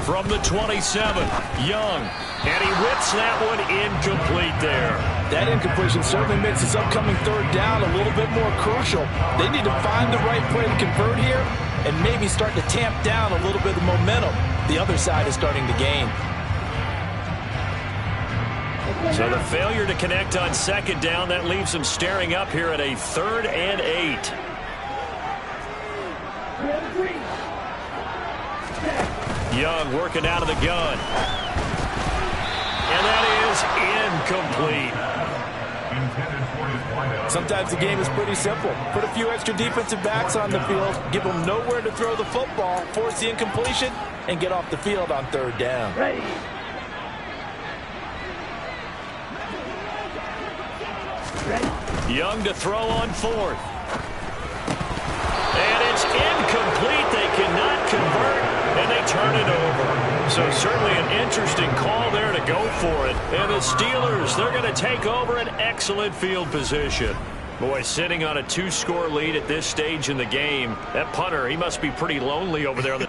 From the 27, Young, and he whips that one incomplete there. That incompletion certainly makes this upcoming third down a little bit more crucial. They need to find the right play to convert here and maybe start to tamp down a little bit of the momentum the other side is starting to gain. So the failure to connect on second down, that leaves them staring up here at a 3rd and 8. Young working out of the gun. And that is incomplete. Sometimes the game is pretty simple. Put a few extra defensive backs on the field, give them nowhere to throw the football, force the incompletion, and get off the field on third down. Young to throw on 4th. And it's incomplete. They cannot convert, and they turn it over. So certainly an interesting call there to go for it. And the Steelers, they're going to take over an excellent field position. Boy, sitting on a 2-score lead at this stage in the game, that punter, he must be pretty lonely over there on the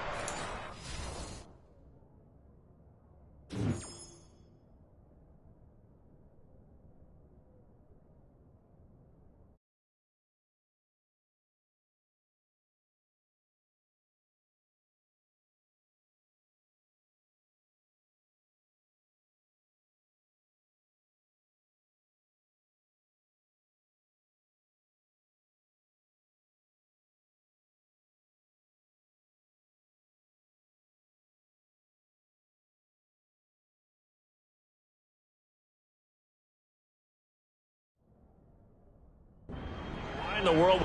in the world.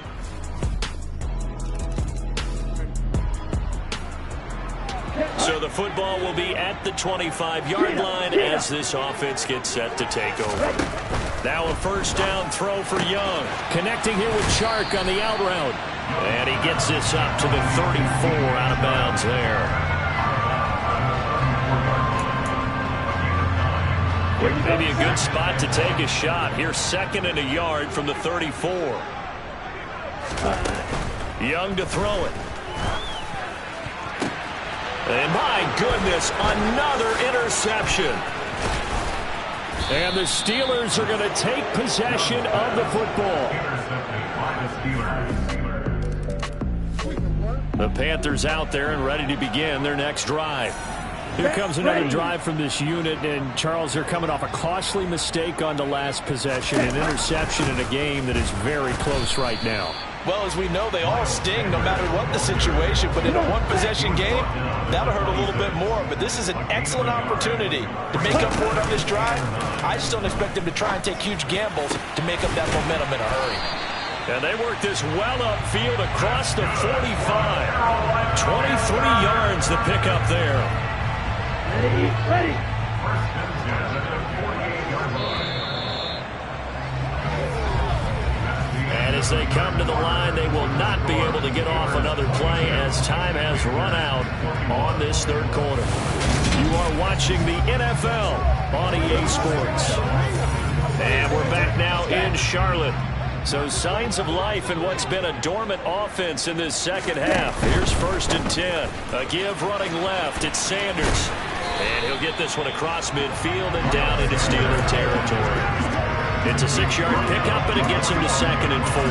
So the football will be at the 25-yard line as this offense gets set to take over. Now a first down throw for Young. Connecting here with Chark on the out route. And he gets this up to the 34, out of bounds there. Maybe a good spot to take a shot. Here's 2nd and a yard from the 34. Young to throw it. And my goodness, another interception. And the Steelers are going to take possession of the football. The Panthers out there and ready to begin their next drive. Here comes another drive from this unit, and Charles, they're coming off a costly mistake on the last possession, an interception in a game that is very close right now. Well, as we know, they all sting no matter what the situation, but in a one-possession game, that'll hurt a little bit more. But this is an excellent opportunity to make up for it on this drive. I just don't expect them to try and take huge gambles to make up that momentum in a hurry. And they work this well upfield across the 45. 23 yards to pick up there. Ready. And as they come to the line, they will not be able to get off another play as time has run out on this third quarter. You are watching the NFL on EA Sports. And we're back now in Charlotte. So signs of life in what's been a dormant offense in this second half. Here's 1st and 10. A give running left. It's Sanders. And he'll get this one across midfield and down into Steeler territory. It's a 6-yard pickup, and it gets him to 2nd and 4.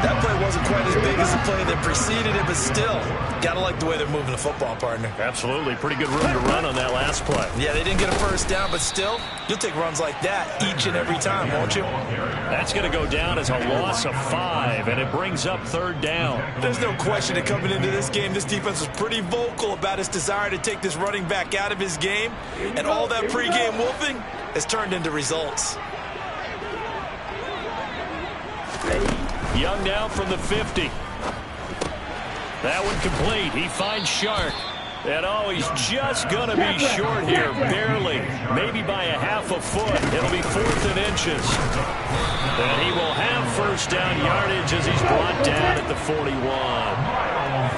That play wasn't quite as big as the play that preceded it, but still, gotta like the way they're moving the football, partner. Absolutely. Pretty good room to run on that last play. Yeah, they didn't get a first down, but still, you'll take runs like that each and every time, won't you? That's going to go down as a loss of 5, and it brings up 3rd down. There's no question that coming into this game, this defense was pretty vocal about its desire to take this running back out of his game, and all that pregame wolfing has turned into results. Young now from the 50. That one complete. He finds Chark. And oh, he's just going to be short here, barely. Maybe by a half a foot. It'll be 4th and inches. And he will have first down yardage as he's brought down at the 41.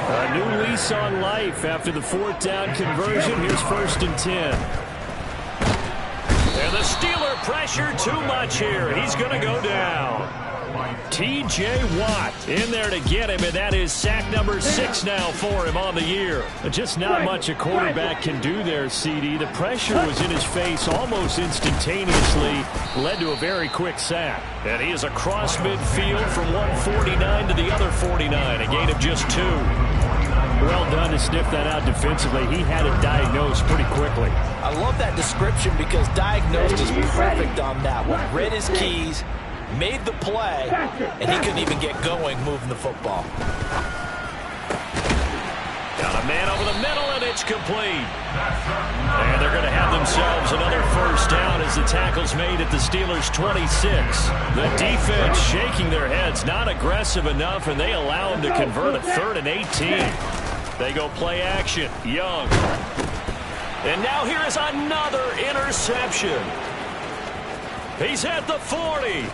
A new lease on life after the 4th down conversion. Here's 1st and 10. And the Steeler pressure too much here. He's going to go down. T.J. Watt in there to get him, and that is sack number 6 now for him on the year. Just not much a quarterback can do there, CD. The pressure was in his face almost instantaneously, led to a very quick sack. And he is across midfield from one 49 to the other 49, a gain of just 2. Well done to sniff that out defensively. He had it diagnosed pretty quickly. I love that description because diagnosed is perfect on that one. Read his keys, made the play, and he couldn't even get going moving the football. Got a man over the middle, and it's complete. And they're going to have themselves another first down as the tackle's made at the Steelers' 26. The defense shaking their heads, not aggressive enough, and they allow him to convert a 3rd and 18. They go play action. Young. And now here is another interception. He's at the 40.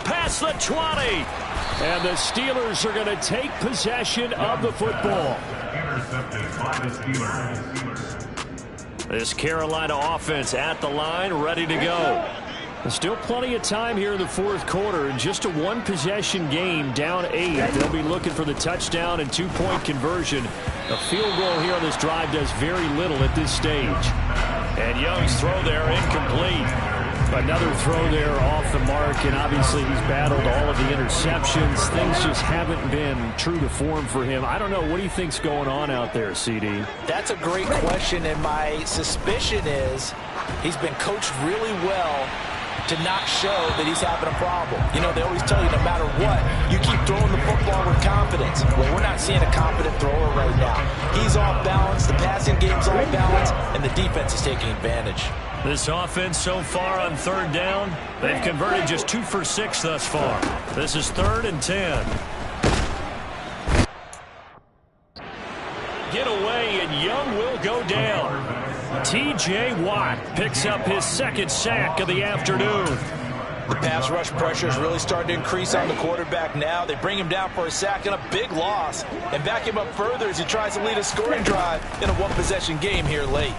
Past the 20. And the Steelers are going to take possession of the football. Intercepted by the Steelers. This Carolina offense at the line, ready to go. There's still plenty of time here in the 4th quarter. In just a 1-possession game, down 8. They'll be looking for the touchdown and 2-point conversion. A field goal here on this drive does very little at this stage. And Young's throw there incomplete. Another throw there off the mark, and obviously he's battled all of the interceptions. Things just haven't been true to form for him. I don't know. What do you think's going on out there, CD? That's a great question, and my suspicion is he's been coached really well to not show that he's having a problem. You know, they always tell you no matter what, you keep throwing the football with confidence. Well, we're not seeing a confident thrower right now. He's off balance, the passing game's off balance, and the defense is taking advantage. This offense so far on 3rd down, they've converted just 2 for 6 thus far. This is 3rd and 10. Get away, and Young will go down. T.J. Watt picks up his 2nd sack of the afternoon. The pass rush pressure is really starting to increase on the quarterback now. They bring him down for a sack and a big loss, and back him up further as he tries to lead a scoring drive in a 1-possession game here late.